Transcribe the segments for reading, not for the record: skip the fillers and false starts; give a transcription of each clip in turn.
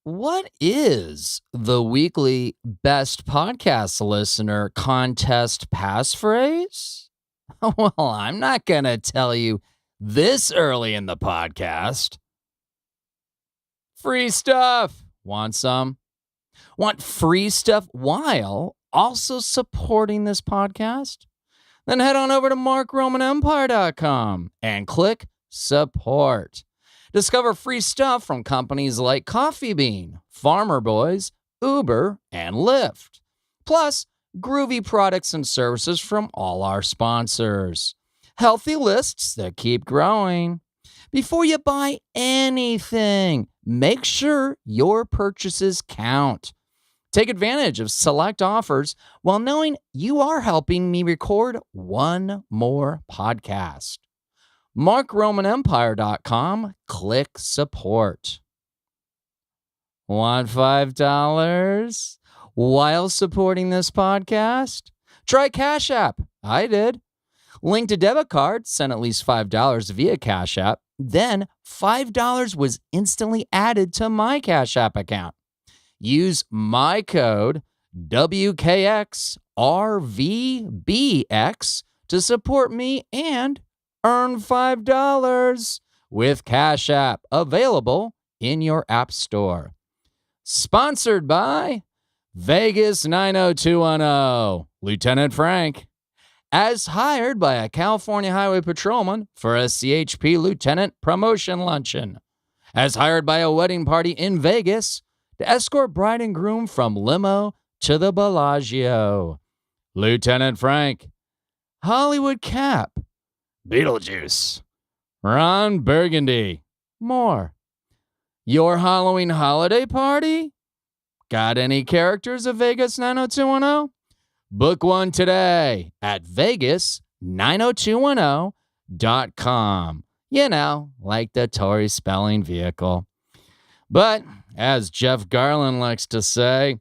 What is the weekly best podcast listener contest passphrase? Well, I'm not going to tell you this early in the podcast. Free stuff. Want some? Want free stuff while also supporting this podcast? Then head on over to markromanempire.com and click support. Discover free stuff from companies like Coffee Bean, Farmer Boys, Uber, and Lyft. Plus, groovy products and services from all our sponsors. Healthy lists that keep growing. Before you buy anything, make sure your purchases count. Take advantage of select offers while knowing you are helping me record one more podcast. MarkRomanEmpire.com, click support. Want $5 while supporting this podcast? Try Cash App. I did. Link to debit card, send at least $5 via Cash App. Then $5 was instantly added to my Cash App account. Use my code WKXRVBX to support me and earn $5 with Cash App, available in your app store. Sponsored by Vegas 90210, Lieutenant Frank. As hired by a California Highway Patrolman for a CHP Lieutenant Promotion Luncheon. As hired by a wedding party in Vegas to escort bride and groom from limo to the Bellagio. Lieutenant Frank. Hollywood Cap. Beetlejuice. Ron Burgundy. More. Your Halloween holiday party? Got any characters of Vegas 90210? Book one today at Vegas90210.com. You know, like the Tory spelling vehicle. But, as Jeff Garland likes to say,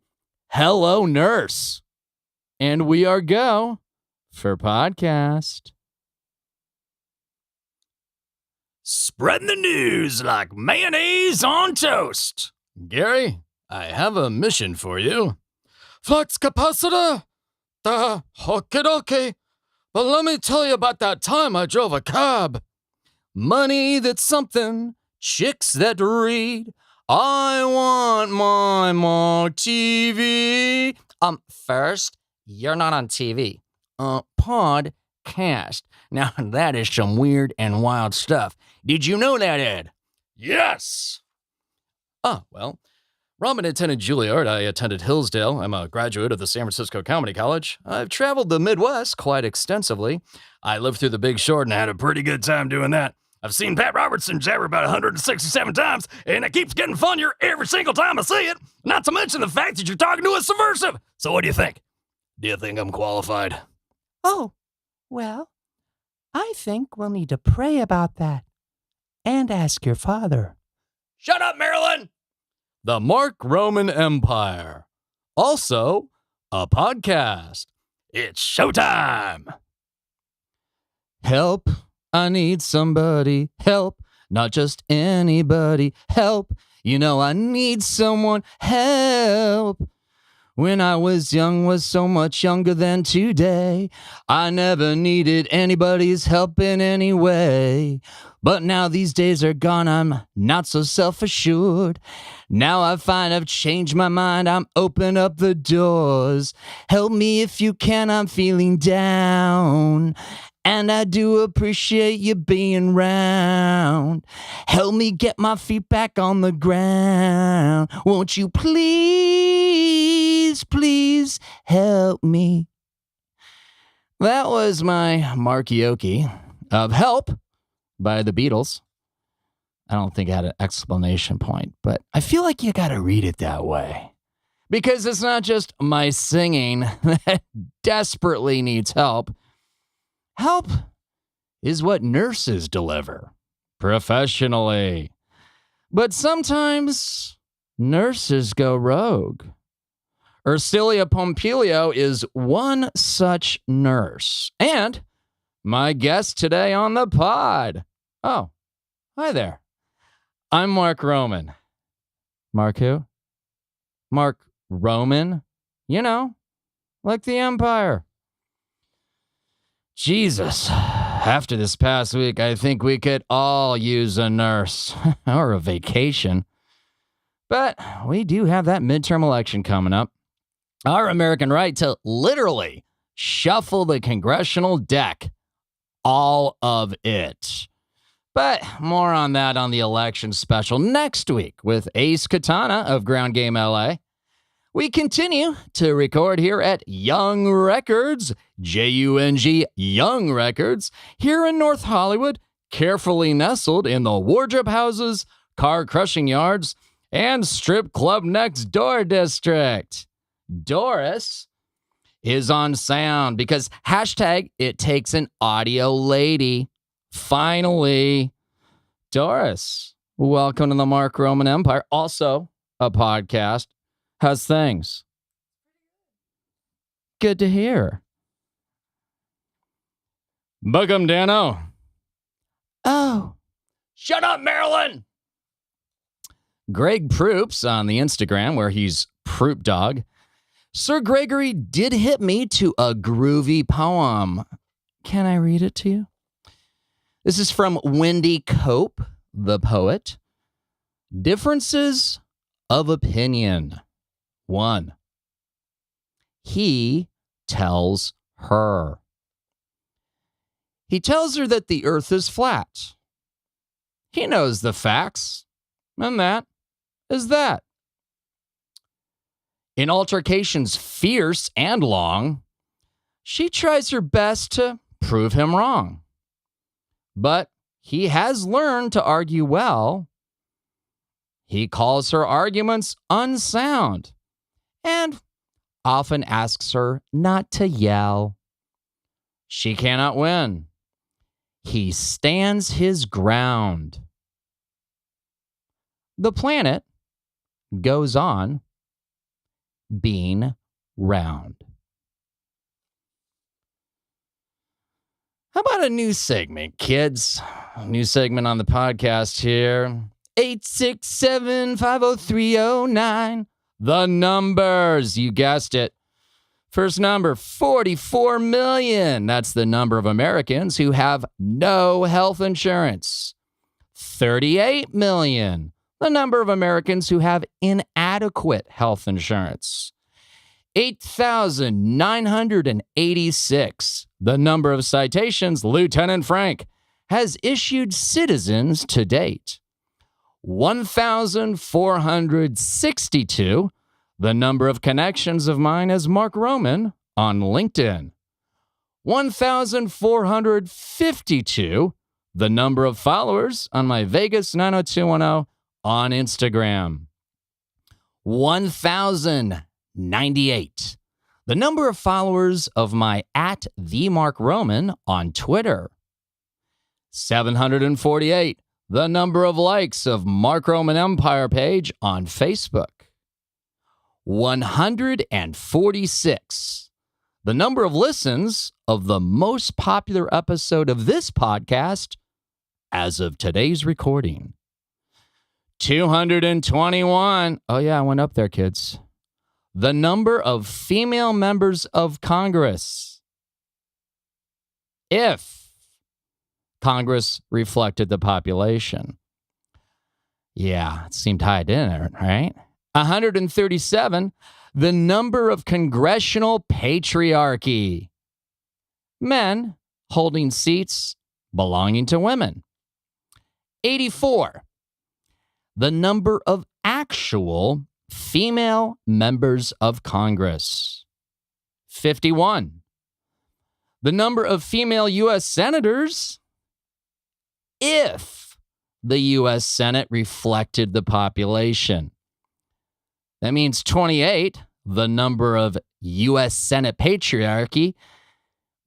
hello, nurse. And we are go for podcast. Spreading the news like mayonnaise on toast. Gary, I have a mission for you. Flux capacitor? Okie dokie. But let me tell you about that time I drove a cab. Money that's something, chicks that read. I want my Mark TV. First, you're not on TV. Podcast. Now, that is some weird and wild stuff. Did you know that, Ed? Yes! Well, Robin attended Juilliard. I attended Hillsdale. I'm a graduate of the San Francisco Comedy College. I've traveled the Midwest quite extensively. I lived through The Big Short and had a pretty good time doing that. I've seen Pat Robertson jabber about 167 times, and it keeps getting funnier every single time I see it. Not to mention the fact that you're talking to a subversive. So what do you think? Do you think I'm qualified? Oh, well, I think we'll need to pray about that and ask your father. Shut up, Marilyn! The Mark Roman Empire. Also, a podcast. It's showtime! Help. I need somebody. Help. Not just anybody. Help. You know I need someone. Help. When I was young, was so much younger than today. I never needed anybody's help in any way. But now these days are gone, I'm not so self-assured. Now I find I've changed my mind, I'm open up the doors. Help me if you can, I'm feeling down. And I do appreciate you being round. Help me get my feet back on the ground. Won't you please, please help me? That was my Markioki of Help by the Beatles. I don't think I had an exclamation point, but I feel like you gotta read it that way. Because it's not just my singing that desperately needs help. Help is what nurses deliver professionally. But sometimes nurses go rogue. Ersilia Pompilio is one such nurse. And my guest today on the pod. Oh, hi there. I'm Mark Roman. Mark who? Mark Roman, like the Empire. Jesus, after this past week, I think we could all use a nurse or a vacation. But we do have that midterm election coming up. Our American right to literally shuffle the congressional deck. All of it. But more on that on the election special next week with Ace Katana of Ground Game LA. We continue to record here at Jung Records, Jung Jung Records, here in North Hollywood, carefully nestled in the wardrobe houses, car crushing yards, and strip club next door district. Doris is on sound because hashtag it takes an audio lady. Finally, Doris, welcome to the Mark Roman Empire. Also a podcast. How's things? Good to hear. Book 'em, Dano. Oh. Shut up, Marilyn. Greg Proops on the Instagram, where he's Proop Dog. Sir Gregory did hit me to a groovy poem. Can I read it to you? This is from Wendy Cope, the poet. Differences of opinion. 1. He tells her. He tells her that the earth is flat. He knows the facts, and that is that. In altercations fierce and long, she tries her best to prove him wrong. But he has learned to argue well. He calls her arguments unsound and often asks her not to yell. She cannot win. He stands his ground. The planet goes on being round. How about a new segment, kids? A new segment on the podcast here. 867-50309. The numbers, you guessed it. First number, 44 million. That's the number of Americans who have no health insurance. 38 million. The number of Americans who have inadequate health insurance. 8,986. The number of citations Lieutenant Frank has issued citizens to date. 1,462, the number of connections of mine as Mark Roman on LinkedIn. 1,452, the number of followers on my Vegas 90210 on Instagram. 1,098, the number of followers of my @TheMarkRoman on Twitter. 748, the number of likes of Mark Roman Empire page on Facebook. 146, the number of listens of the most popular episode of this podcast as of today's recording. 221, oh yeah, I went up there, kids. The number of female members of Congress. If Congress reflected the population. Yeah, it seemed high, didn't it, right? 137, the number of congressional patriarchy. Men holding seats belonging to women. 84, the number of actual female members of Congress. 51, the number of female U.S. senators if the U.S. Senate reflected the population. That means 28, the number of U.S. Senate patriarchy,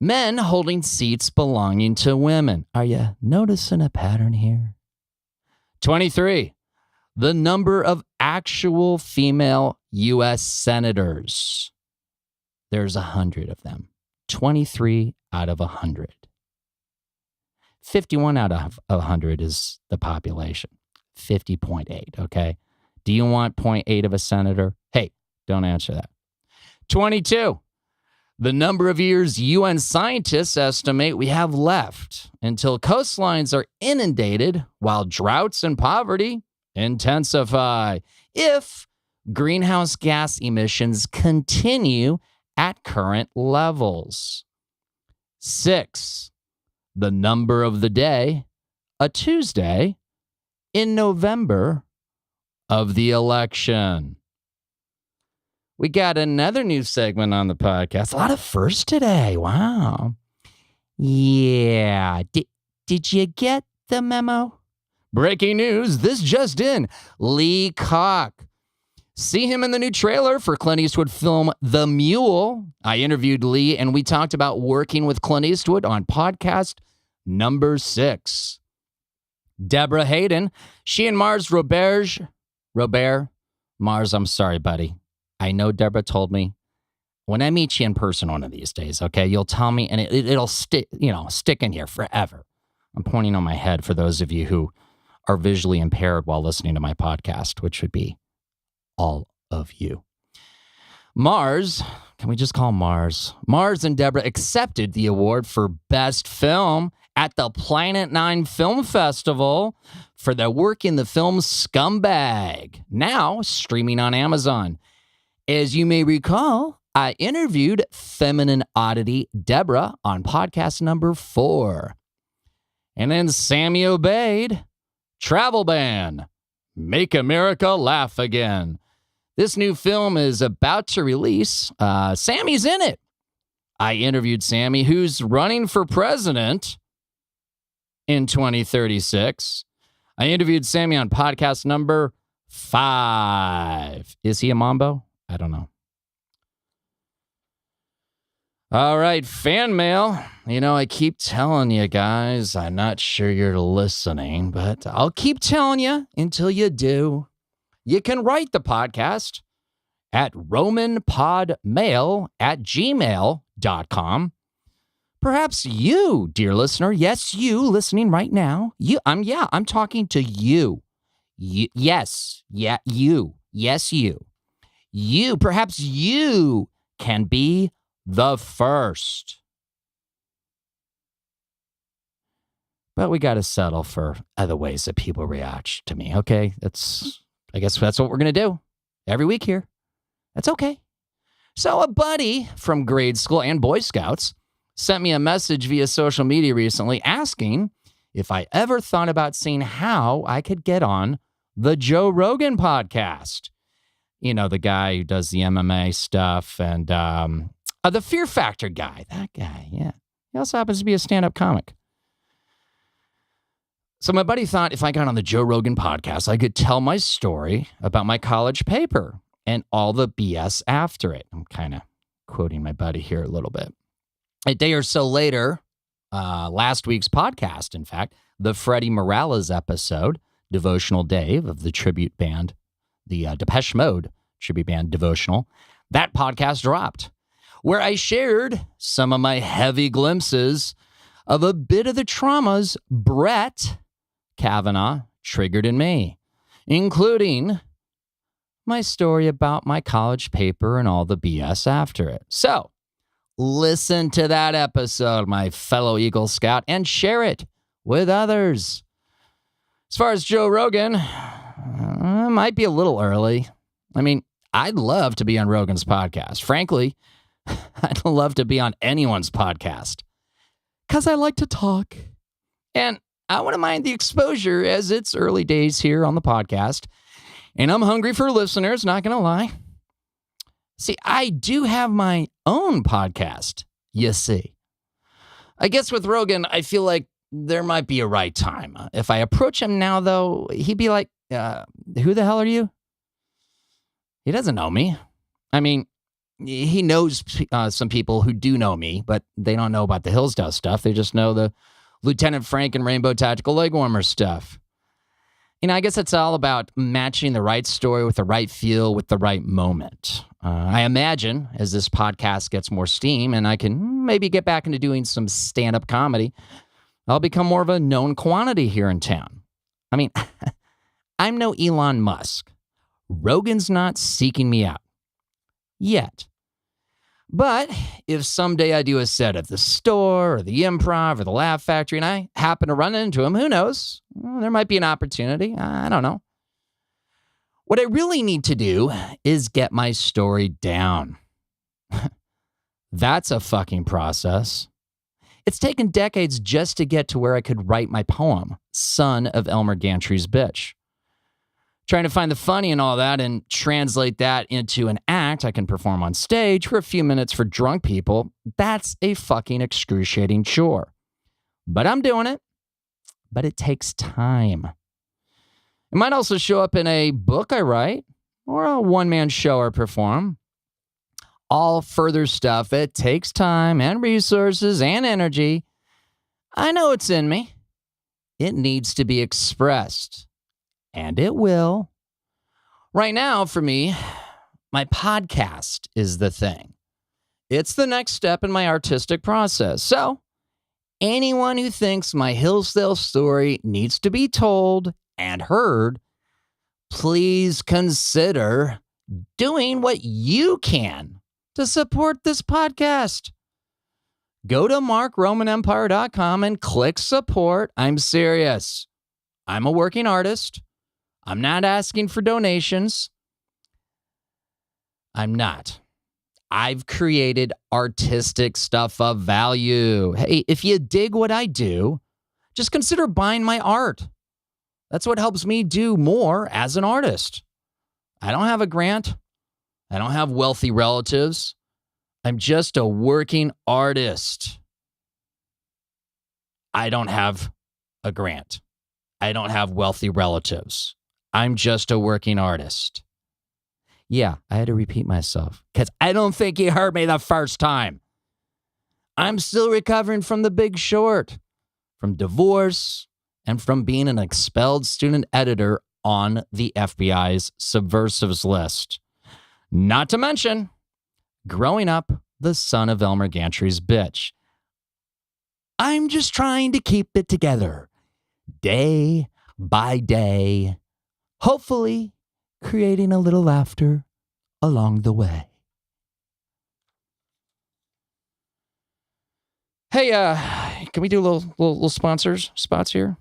men holding seats belonging to women. Are you noticing a pattern here? 23, the number of actual female U.S. senators. There's 100 of them. 23 out of 100. 51 out of 100 is the population. 50.8, okay? Do you want 0.8 of a senator? Hey, Don't answer that. 22. The number of years UN scientists estimate we have left until coastlines are inundated while droughts and poverty intensify if greenhouse gas emissions continue at current levels. 6. The number of the day, a Tuesday, in November of the election. We got another new segment on the podcast. A lot of firsts today. Wow. Yeah. Did you get the memo? Breaking news. This just in. Lee Koch. See him in the new trailer for Clint Eastwood film The Mule. I interviewed Lee and we talked about working with Clint Eastwood on podcast number 6. Deborah Hayden. She and Mars Robert. Mars, I'm sorry, buddy. I know Deborah told me when I meet you in person one of these days, okay, you'll tell me and it'll stick in here forever. I'm pointing on my head for those of you who are visually impaired while listening to my podcast, which would be all of you. Mars, can we just call Mars? Mars and Deborah accepted the award for Best Film at the Planet 9 Film Festival for their work in the film Scumbag, now streaming on Amazon. As you may recall, I interviewed feminine oddity Deborah on podcast number 4. And then Sammy obeyed. Travel ban. Make America laugh again. This new film is about to release. Sammy's in it. I interviewed Sammy, who's running for president in 2036. I interviewed Sammy on podcast number 5. Is he a Mambo? I don't know. All right, fan mail. I keep telling you guys, I'm not sure you're listening, but I'll keep telling you until you do. You can write the podcast at romanpodmail@gmail.com. Perhaps you, dear listener, yes, you listening right now. I'm talking to you. Yes, you. Yes, you. Perhaps you can be the first. But we got to settle for other ways that people react to me, okay? I guess that's what we're going to do every week here. That's okay. So a buddy from grade school and Boy Scouts sent me a message via social media recently asking if I ever thought about seeing how I could get on the Joe Rogan podcast. The guy who does the MMA stuff and the Fear Factor guy. That guy, yeah. He also happens to be a stand-up comic. So my buddy thought if I got on the Joe Rogan podcast, I could tell my story about my college paper and all the BS after it. I'm kind of quoting my buddy here a little bit. A day or so later, last week's podcast, in fact, the Freddie Morales episode, Devotional Dave of the tribute band, the Depeche Mode tribute band Devotional, that podcast dropped, where I shared some of my heavy glimpses of a bit of the traumas Brett Kavanaugh triggered in me, including my story about my college paper and all the BS after it. So, listen to that episode, my fellow Eagle Scout, and share it with others. As far as Joe Rogan, it might be a little early. I mean, I'd love to be on Rogan's podcast. Frankly, I'd love to be on anyone's podcast because I like to talk. And I wouldn't mind the exposure as it's early days here on the podcast. And I'm hungry for listeners, not going to lie. See, I do have my own podcast, you see. I guess with Rogan, I feel like there might be a right time. If I approach him now, though, he'd be like, who the hell are you? He doesn't know me. I mean, he knows some people who do know me, but they don't know about the Hillsdale stuff. They just know the Lieutenant Frank and Rainbow Tactical Leg Warmer stuff. I guess it's all about matching the right story with the right feel with the right moment. I imagine as this podcast gets more steam and I can maybe get back into doing some stand-up comedy, I'll become more of a known quantity here in town. I mean, I'm no Elon Musk. Rogan's not seeking me out. yet. But if someday I do a set at the store or the Improv or the Laugh Factory and I happen to run into him, who knows? Well, there might be an opportunity. I don't know. What I really need to do is get my story down. That's a fucking process. It's taken decades just to get to where I could write my poem, Son of Elmer Gantry's Bitch. Trying to find the funny in all that and translate that into an act I can perform on stage for a few minutes for drunk people, that's a fucking excruciating chore. But I'm doing it. But it takes time. It might also show up in a book I write or a one-man show I perform. All further stuff, it takes time and resources and energy. I know it's in me. It needs to be expressed. And it will. Right now, for me, my podcast is the thing. It's the next step in my artistic process. So, anyone who thinks my Hillsdale story needs to be told and heard, please consider doing what you can to support this podcast. Go to markromanempire.com and click support. I'm serious. I'm a working artist. I'm not asking for donations. I'm not. I've created artistic stuff of value. Hey, if you dig what I do, just consider buying my art. That's what helps me do more as an artist. I don't have a grant. I don't have wealthy relatives. I'm just a working artist. I don't have a grant. I don't have wealthy relatives. I'm just a working artist. Yeah, I had to repeat myself because I don't think you heard me the first time. I'm still recovering from The Big Short, from divorce, and from being an expelled student editor on the FBI's subversives list. Not to mention, growing up the son of Elmer Gantry's bitch. I'm just trying to keep it together, day by day, hopefully creating a little laughter along the way. Hey, can we do a little spots here?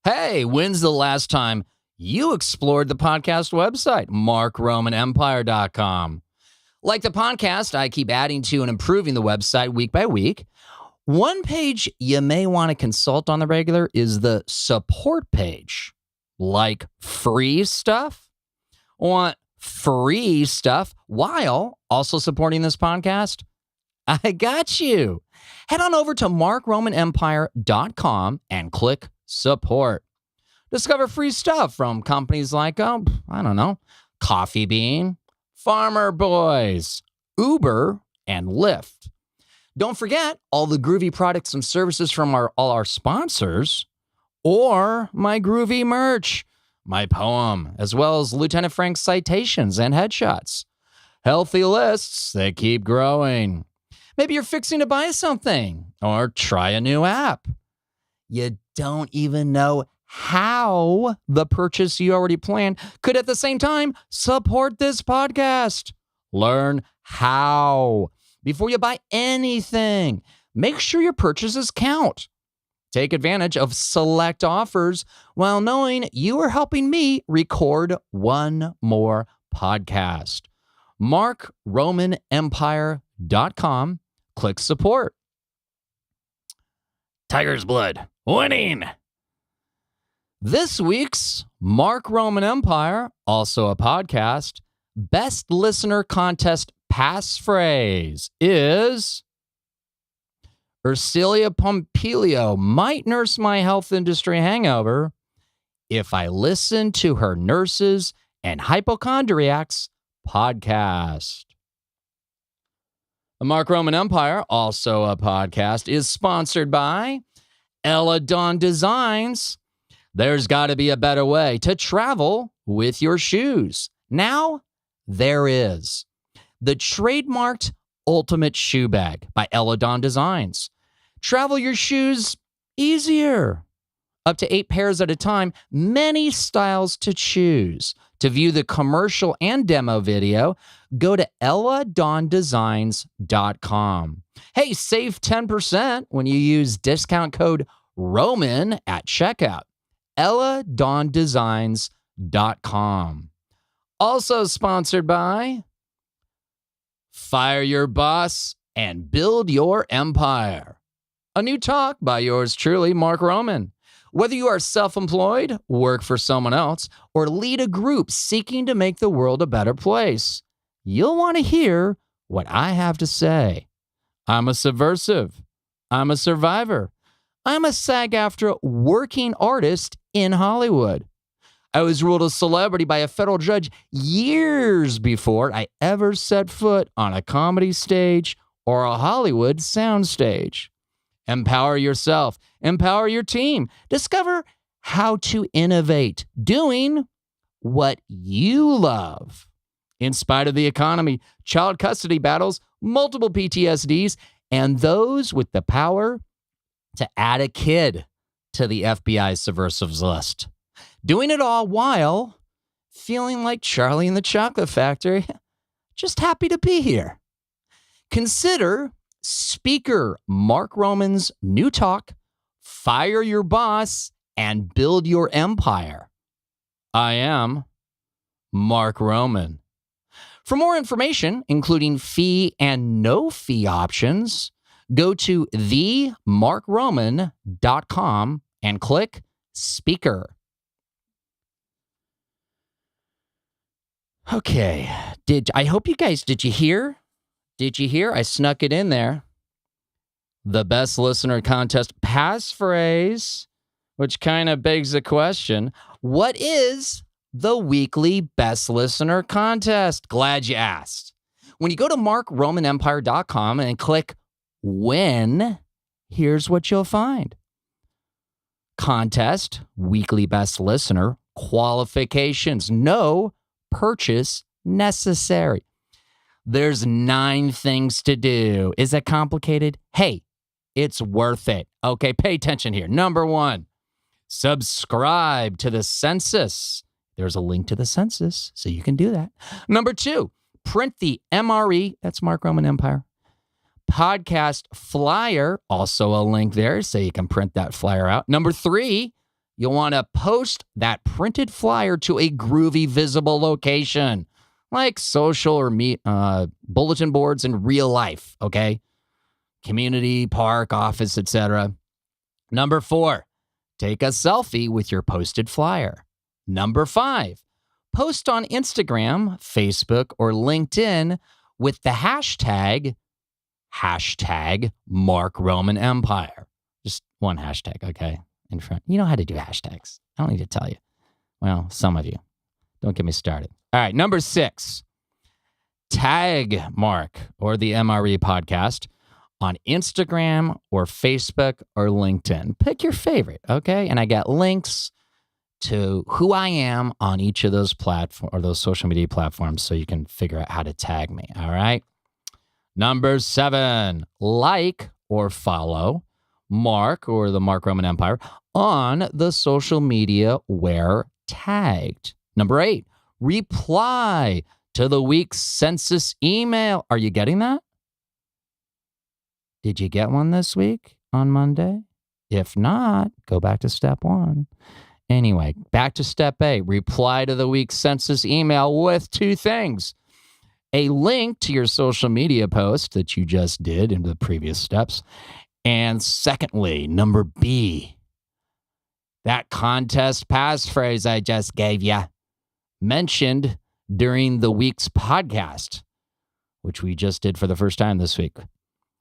Hey, when's the last time you explored the podcast website, markromanempire.com? Like the podcast, I keep adding to and improving the website week by week. One page you may want to consult on the regular is the support page. Like free stuff? Want free stuff while also supporting this podcast? I got you. Head on over to markromanempire.com and click support. Discover free stuff from companies like, Coffee Bean, Farmer Boys, Uber, and Lyft. Don't forget all the groovy products and services from all our sponsors, or my groovy merch, my poem, as well as Lieutenant Frank's citations and headshots. Healthy lists, they keep growing. Maybe you're fixing to buy something or try a new app. You don't even know how the purchase you already planned could at the same time support this podcast. Learn how. Before you buy anything, make sure your purchases count. Take advantage of select offers while knowing you are helping me record one more podcast. MarkRomanEmpire.com. Click support. Tiger's Blood winning. This week's Mark Roman Empire, also a podcast, Best Listener Contest passphrase is Ersilia Pompilio might nurse my health industry hangover if I listen to her Nurses and Hypochondriacs podcast. The Mark Roman Empire, also a podcast, is sponsored by Eladon Designs. There's got to be a better way to travel with your shoes. Now, there is. The trademarked Ultimate Shoe Bag by Eladon Designs. Travel your shoes easier. Up to 8 pairs at a time, many styles to choose. To view the commercial and demo video, go to elladondesigns.com. Hey, save 10% when you use discount code ROMAN at checkout. elladondesigns.com. Also sponsored by Fire Your Boss and Build Your Empire. A new talk by yours truly, Mark Roman. Whether you are self-employed, work for someone else, or lead a group seeking to make the world a better place, you'll want to hear what I have to say. I'm a subversive. I'm a survivor. I'm a SAG-AFTRA working artist in Hollywood. I was ruled a celebrity by a federal judge years before I ever set foot on a comedy stage or a Hollywood soundstage. Empower yourself. Empower your team. Discover how to innovate, doing what you love. In spite of the economy, child custody battles, multiple PTSDs, and those with the power to add a kid to the FBI's subversives list. Doing it all while feeling like Charlie in the Chocolate Factory, just happy to be here. Consider speaker Mark Roman's new talk, Fire Your Boss and Build Your Empire. I am Mark Roman. For more information, including fee and no fee options, go to themarkroman.com and click speaker. Okay. I hope you guys, did you hear? Did you hear? I snuck it in there. The best listener contest passphrase, which kind of begs the question, what is the weekly best listener contest? Glad you asked. When you go to markromanempire.com and click win, here's what you'll find. Contest, weekly best listener, qualifications, no purchase necessary. There's 9 things to do. Is it complicated? Hey, it's worth it. Okay, pay attention here. Number 1, subscribe to the census. There's a link to the census, so you can do that. Number 2, print the MRE, that's Mark Roman Empire, podcast flyer, also a link there, so you can print that flyer out. Number 3, you'll want to post that printed flyer to a groovy visible location, like social or bulletin boards in real life, okay? Community, park, office, etc. Number 4, take a selfie with your posted flyer. Number 5, post on Instagram, Facebook, or LinkedIn with the hashtag Mark Roman Empire. Just one hashtag, okay? In front. You know how to do hashtags. I don't need to tell you. Well, some of you. Don't get me started. All right, number 6, tag Mark or the MRE podcast on Instagram or Facebook or LinkedIn. Pick your favorite, okay? And I got links to who I am on each of those platforms or those social media platforms so you can figure out how to tag me, all right? Number 7, like or follow Mark or the Mark Roman Empire on the social media where tagged. Number 8, reply to the week's census email. Are you getting that? Did you get one this week on Monday? If not, go back to step 1. Anyway, back to step A. Reply to the week's census email with 2 things. A link to your social media post that you just did in the previous steps. And secondly, number B, that contest passphrase I just gave you, mentioned during the week's podcast, which we just did for the first time this week,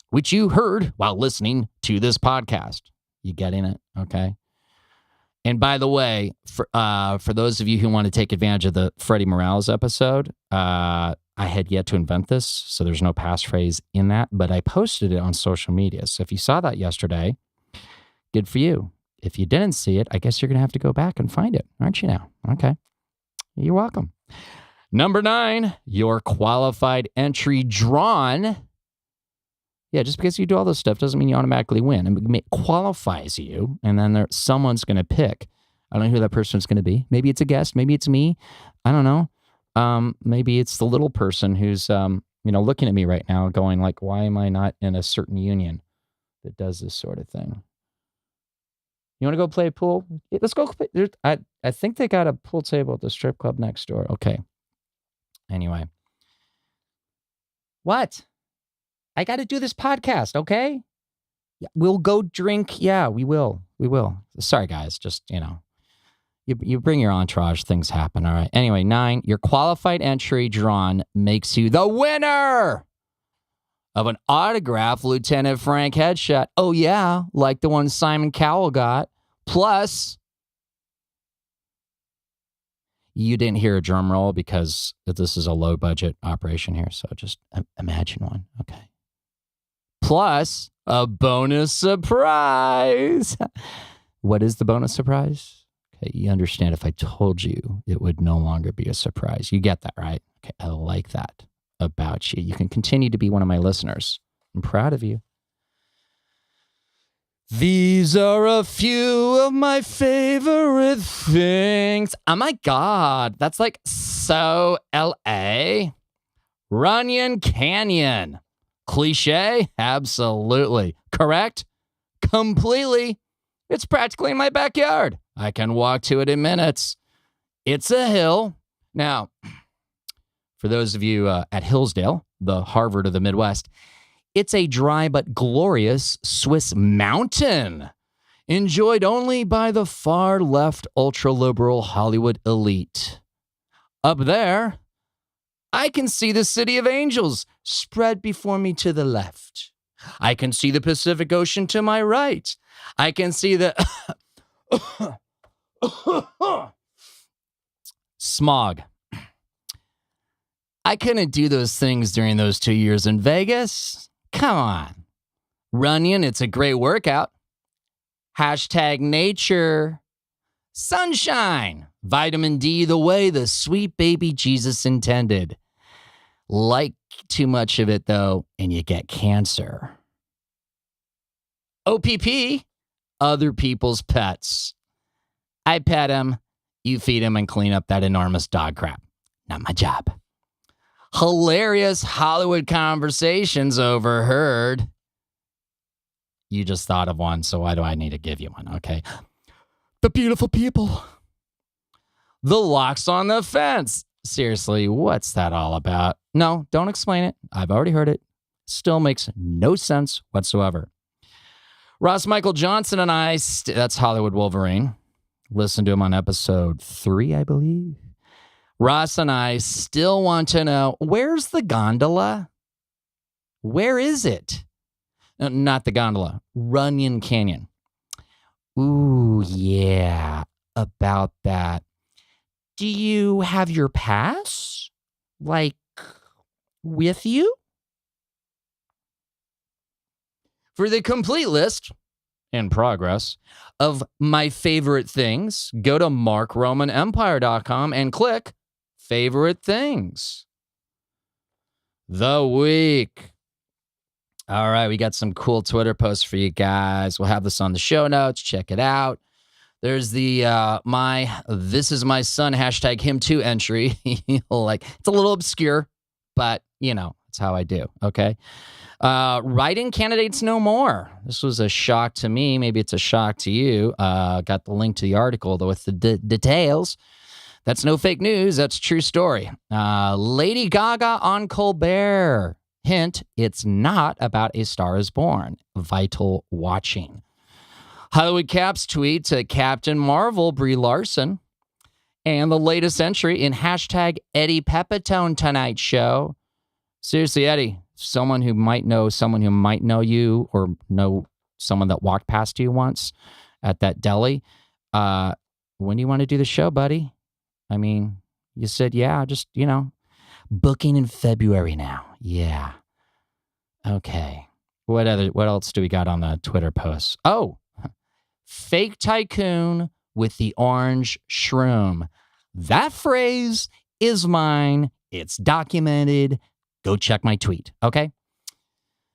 which you heard while listening to this podcast. You getting it? Okay. And by the way, for those of you who want to take advantage of the Freddie Morales episode, I had yet to invent this, so there's no passphrase in that, but I posted it on social media. So if you saw that yesterday, good for you. If you didn't see it, I guess you're going to have to go back and find it, aren't you now? Okay. You're welcome. Number 9, your qualified entry drawn. Yeah, just because you do all this stuff doesn't mean you automatically win. It qualifies you, and then someone's going to pick I don't know who that person's going to be. Maybe it's a guest. Maybe it's me. I don't know. Maybe it's the little person who's, looking at me right now going like, why am I not in a certain union that does this sort of thing? You want to go play pool? Yeah, let's go play. I think they got a pool table at the strip club next door. Okay. Anyway. What? I got to do this podcast, okay? Yeah, we'll go drink. Yeah, we will. We will. Sorry, guys. Just, you bring your entourage, things happen, all right? Anyway, 9, your qualified entry drawn makes you the winner of an autographed Lieutenant Frank headshot. Oh, yeah, like the one Simon Cowell got. Plus, you didn't hear a drum roll because this is a low-budget operation here, so just imagine one, okay? Plus, a bonus surprise. What is the bonus surprise? Okay, you understand if I told you, it would no longer be a surprise. You get that, right? Okay, I like that about you. You can continue to be one of my listeners. I'm proud of you. These are a few of my favorite things. Oh my God, that's like so LA. Runyon Canyon. Cliche? Absolutely. Correct? Completely. It's practically in my backyard. I can walk to it in minutes. It's a hill. Now, for those of you at Hillsdale, the Harvard of the Midwest, it's a dry but glorious Swiss mountain, enjoyed only by the far left ultra-liberal Hollywood elite. Up there, I can see the City of Angels spread before me to the left. I can see the Pacific Ocean to my right. I can see the smog. I couldn't do those things during those 2 years in Vegas. Come on. Runyon, it's a great workout. #nature. Sunshine. Vitamin D the way the sweet baby Jesus intended. Like too much of it, though, and you get cancer. OPP. Other people's pets. I pet him, you feed him, and clean up that enormous dog crap. Not my job. Hilarious Hollywood conversations overheard. You just thought of one, so why do I need to give you one? Okay. The beautiful people. The locks on the fence. Seriously, what's that all about? No, don't explain it. I've already heard it. Still makes no sense whatsoever. Ross Michael Johnson and I, that's Hollywood Wolverine. Listen to him on episode 3, I believe. Ross and I still want to know, where's the gondola? Where is it? No, not the gondola. Runyon Canyon. Ooh, yeah, about that. Do you have your pass? Like, with you? For the complete list, in progress, of my favorite things, go to markromanempire.com and click Favorite Things. The week. All right, we got some cool Twitter posts for you guys. We'll have this on the show notes. Check it out. There's the This Is My Son #him2 entry. It's a little obscure, but it's how I do. Okay. Write-in candidates no more. This was a shock to me. Maybe it's a shock to you. Got the link to the article though with the details. That's no fake news. That's a true story. Lady Gaga on Colbert. Hint, it's not about A Star Is Born. Vital watching. Hollywood Caps tweet to Captain Marvel, Brie Larson. And the latest entry in #Eddie Pepitone Tonight Show. Seriously, Eddie, someone who might know you or know someone that walked past you once at that deli. When do you want to do the show, buddy? I mean, you said, yeah, just, booking in February now. Yeah. Okay. What else do we got on the Twitter posts? Oh, fake tycoon with the orange shroom. That phrase is mine. It's documented. Go check my tweet, okay?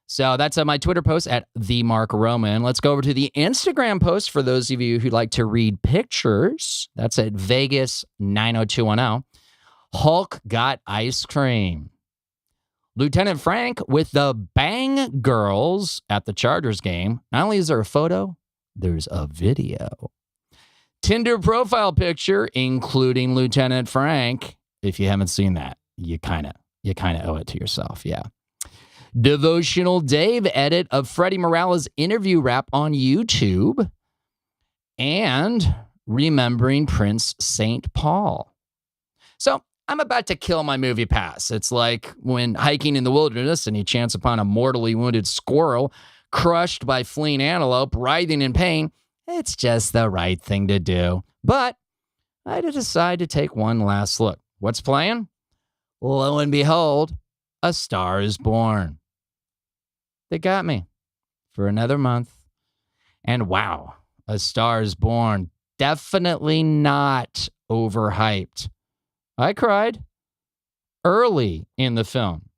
So that's my Twitter post at the Mark Roman. Let's go over to the Instagram post for those of you who'd like to read pictures. That's at Vegas 90210. Hulk got ice cream. Lieutenant Frank with the Bang Girls at the Chargers game. Not only is there a photo, there's a video. Tinder profile picture, including Lieutenant Frank. If you haven't seen that, you kind of owe it to yourself. Yeah. Devotional Dave edit of Freddie Morales interview rap on YouTube. And remembering Prince St. Paul. So I'm about to kill my movie pass. It's like when hiking in the wilderness and you chance upon a mortally wounded squirrel crushed by fleeing antelope, writhing in pain. It's just the right thing to do. But I decide to take one last look. What's playing? Lo and behold, A Star is Born. They got me for another month. And wow, A Star is Born. Definitely not overhyped. I cried early in the film.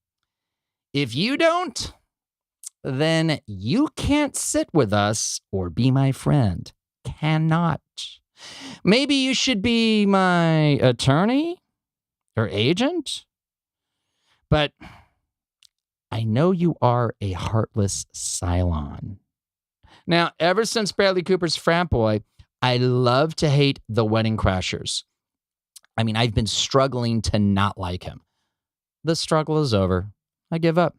If you don't, then you can't sit with us or be my friend. Cannot. Maybe you should be my attorney or agent. But I know you are a heartless Cylon. Now, ever since Bradley Cooper's frat boy, I love to hate the Wedding Crashers. I mean, I've been struggling to not like him. The struggle is over. I give up.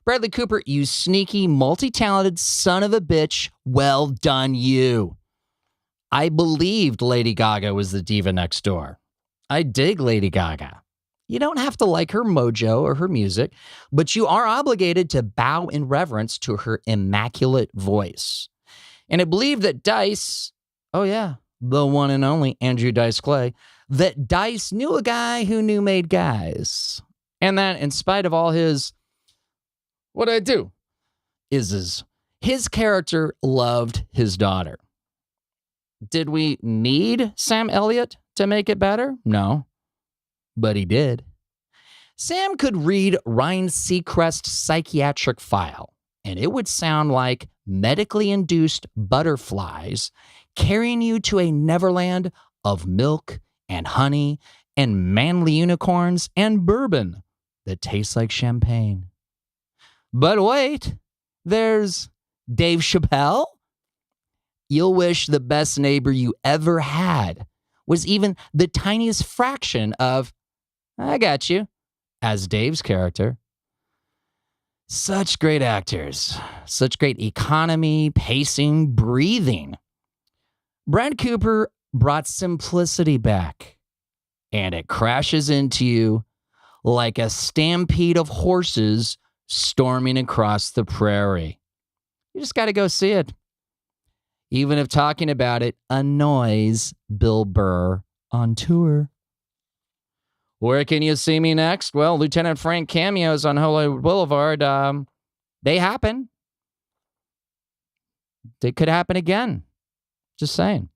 Bradley Cooper, you sneaky, multi-talented son of a bitch. Well done, you. I believed Lady Gaga was the diva next door. I dig Lady Gaga. You don't have to like her mojo or her music, but you are obligated to bow in reverence to her immaculate voice. And I believe that Dice, oh yeah, the one and only Andrew Dice Clay, that Dice knew a guy who knew made guys. And that in spite of all his, what I do, is his character loved his daughter. Did we need Sam Elliott to make it better? No. But he did. Sam could read Ryan Seacrest's psychiatric file, and it would sound like medically induced butterflies carrying you to a neverland of milk and honey and manly unicorns and bourbon that tastes like champagne. But wait, there's Dave Chappelle. You'll wish the best neighbor you ever had was even the tiniest fraction of, I got you, as Dave's character. Such great actors, such great economy, pacing, breathing. Brad Cooper brought simplicity back, and it crashes into you like a stampede of horses storming across the prairie. You just got to go see it. Even if talking about it annoys Bill Burr on tour. Where can you see me next? Well, Lieutenant Frank cameos on Hollywood Boulevard. They happen. They could happen again. Just saying.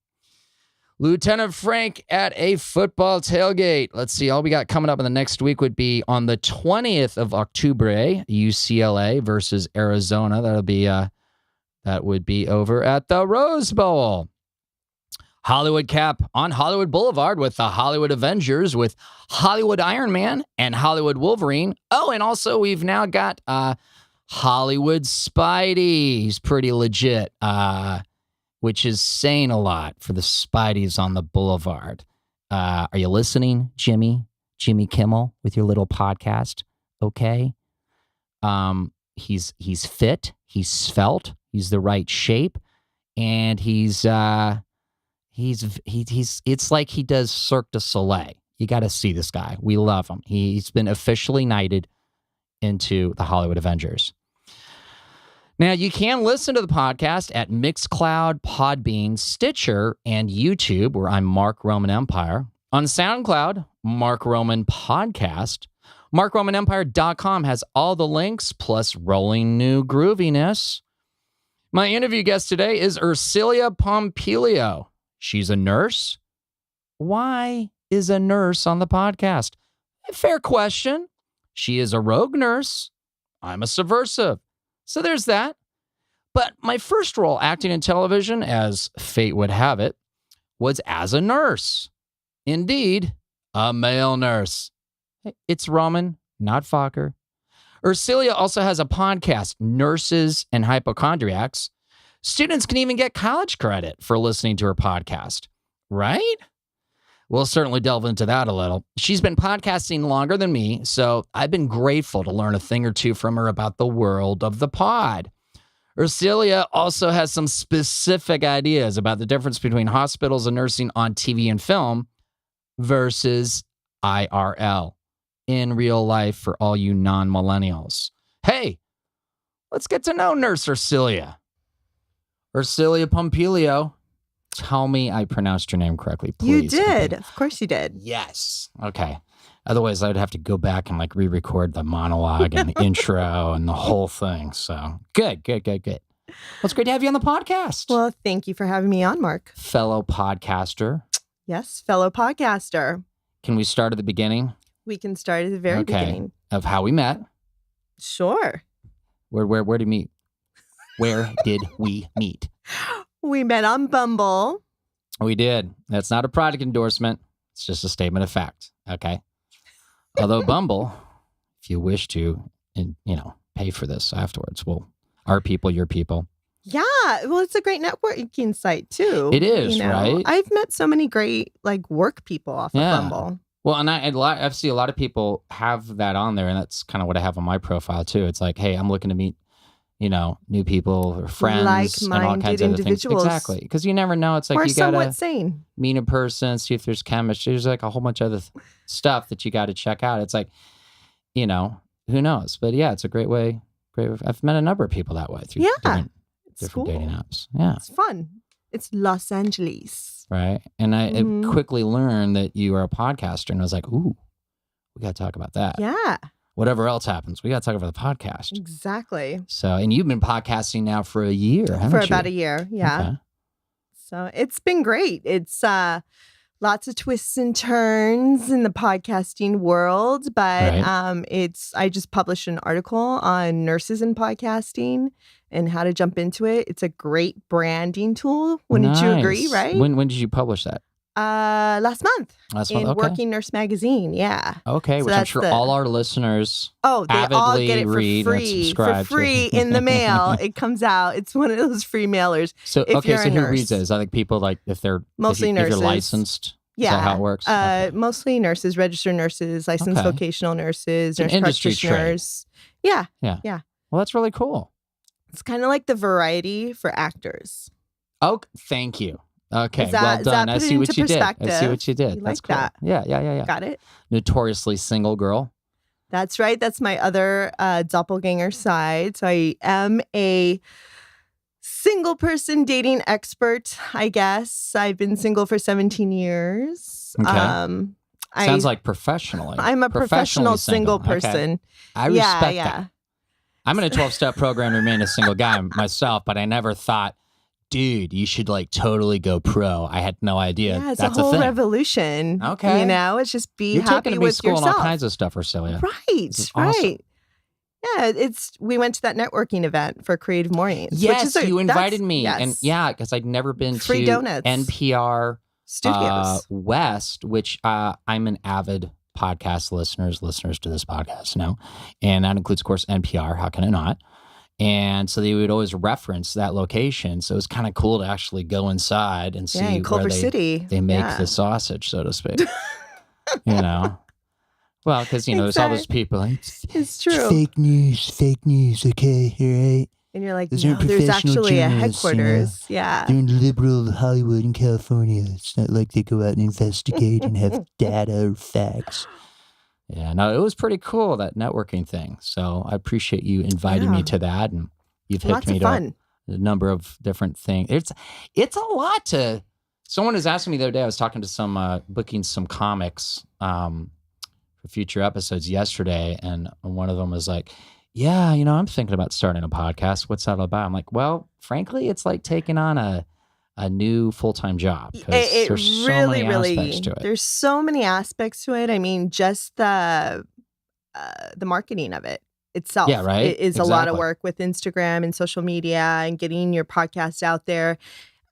Lieutenant Frank at a football tailgate. Let's see. All we got coming up in the next week would be on the 20th of October, UCLA versus Arizona. That would be over at the Rose Bowl. Hollywood Cap on Hollywood Boulevard with the Hollywood Avengers with Hollywood Iron Man and Hollywood Wolverine. Oh, and also we've now got Hollywood Spidey. He's pretty legit, which is saying a lot for the Spideys on the Boulevard. Are you listening, Jimmy Kimmel, with your little podcast? Okay. He's fit. He's svelte. He's the right shape, and it's like he does Cirque du Soleil. You got to see this guy. We love him. He's been officially knighted into the Hollywood Avengers. Now, you can listen to the podcast at Mixcloud, Podbean, Stitcher, and YouTube, where I'm Mark Roman Empire. On SoundCloud, Mark Roman Podcast. MarkRomanEmpire.com has all the links, plus rolling new grooviness. My interview guest today is Ersilia Pompilio. She's a nurse. Why is a nurse on the podcast? A fair question. She is a rogue nurse. I'm a subversive. So there's that. But my first role acting in television, as fate would have it, was as a nurse. Indeed, a male nurse. It's Roman, not Fokker. Ersilia also has a podcast, Nurses and Hypochondriacs. Students can even get college credit for listening to her podcast, right? We'll certainly delve into that a little. She's been podcasting longer than me, so I've been grateful to learn a thing or two from her about the world of the pod. Ersilia also has some specific ideas about the difference between hospitals and nursing on TV and film versus IRL, in real life, for all you non-millennials. Hey, let's get to know Nurse Ersilia. Ersilia Pompilio. Tell me I pronounced your name correctly, please. You did. Of course you did. Yes. Okay. Otherwise, I'd have to go back and re-record the monologue and the intro and the whole thing. So good. Well, it's great to have you on the podcast. Well, thank you for having me on, Mark. Fellow podcaster. Yes, fellow podcaster. Can we start at the beginning? We can start at the very beginning. Of how we met. Sure. Where did we meet? Where did we meet? We met on Bumble. We did. That's not a product endorsement. It's just a statement of fact. Okay. Although Bumble, if you wish to, pay for this afterwards, well, our people, your people. Yeah. Well, it's a great networking site too. It is, right? I've met so many great work people off of Bumble. Well, and I see a lot of people have that on there, and that's kind of what I have on my profile too. It's like, hey, I'm looking to meet, new people or friends and all kinds of other things. Exactly. Because you never know. It's like we're you got to sane. Meet a person, see if there's chemistry. There's a whole bunch of other stuff that you got to check out. It's like, who knows? But yeah, it's a great way. I've met a number of people that way through different dating apps. Yeah. It's fun. It's Los Angeles. Right. And I quickly learned that you are a podcaster, and I was like, ooh, we got to talk about that. Yeah. Whatever else happens, we got to talk about the podcast. Exactly. So, and you've been podcasting now for a year, haven't you? For about a year, yeah. Okay. So it's been great. It's lots of twists and turns in the podcasting world, but I just published an article on nurses and podcasting and how to jump into it. It's a great branding tool. Wouldn't you agree, right? When did you publish that? Last month. Okay. Working Nurse Magazine, yeah. Okay, so which I'm sure all our listeners they avidly all get it read and subscribe for free to. in the mail. It comes out. It's one of those free mailers. So who reads it? Is that people if they're mostly nurses. If you're licensed? Yeah. Is that how it works? Mostly nurses, registered nurses, licensed vocational nurses, nurse practitioners. Yeah. Well, that's really cool. It's kind of like the Variety for actors. Oh, thank you. Okay, well done. I see what you did. That's cool. That. Yeah. Got it. Notoriously Single Girl. That's right. That's my other doppelganger side. So I am a single person dating expert, I guess. I've been single for 17 years. Okay. Sounds like professionally. I'm a professional single person. Okay. I respect that. I'm in a 12-step program to remain a single guy myself, but I never thought, dude, you should totally go pro. I had no idea. Yeah, it's that's a whole thing. Revolution. Okay. It's just be happy with school yourself. And all kinds of stuff, Ersilia. Right, right. Yeah, we went to that networking event for Creative Mornings. Yes, you invited me. Yes. And because I'd never been Free to donuts. NPR Studios West, which I'm an avid podcast listeners to this podcast know. And that includes, of course, NPR. How can it not? And so they would always reference that location. So it's kind of cool to actually go inside and see in Culver City. They make the sausage, so to speak. Well, because, there's all those people. It's true. Fake news, okay, right? And you're like, no, there's actually a headquarters. Yeah. They're in liberal Hollywood in California. It's not like they go out and investigate and have data or facts. Yeah, no, it was pretty cool, that networking thing. So I appreciate you inviting me to that, and you've hipped me to a number of different things. It's a lot to. Someone was asking me the other day. I was talking to some booking some comics for future episodes yesterday, and one of them was like, "Yeah, I'm thinking about starting a podcast. What's that all about?" I'm like, "Well, frankly, it's like taking on a new full-time job. It there's so really, many aspects to it. There's so many aspects to it. I mean, just the marketing of it itself. Yeah, right. It is a lot of work with Instagram and social media and getting your podcast out there.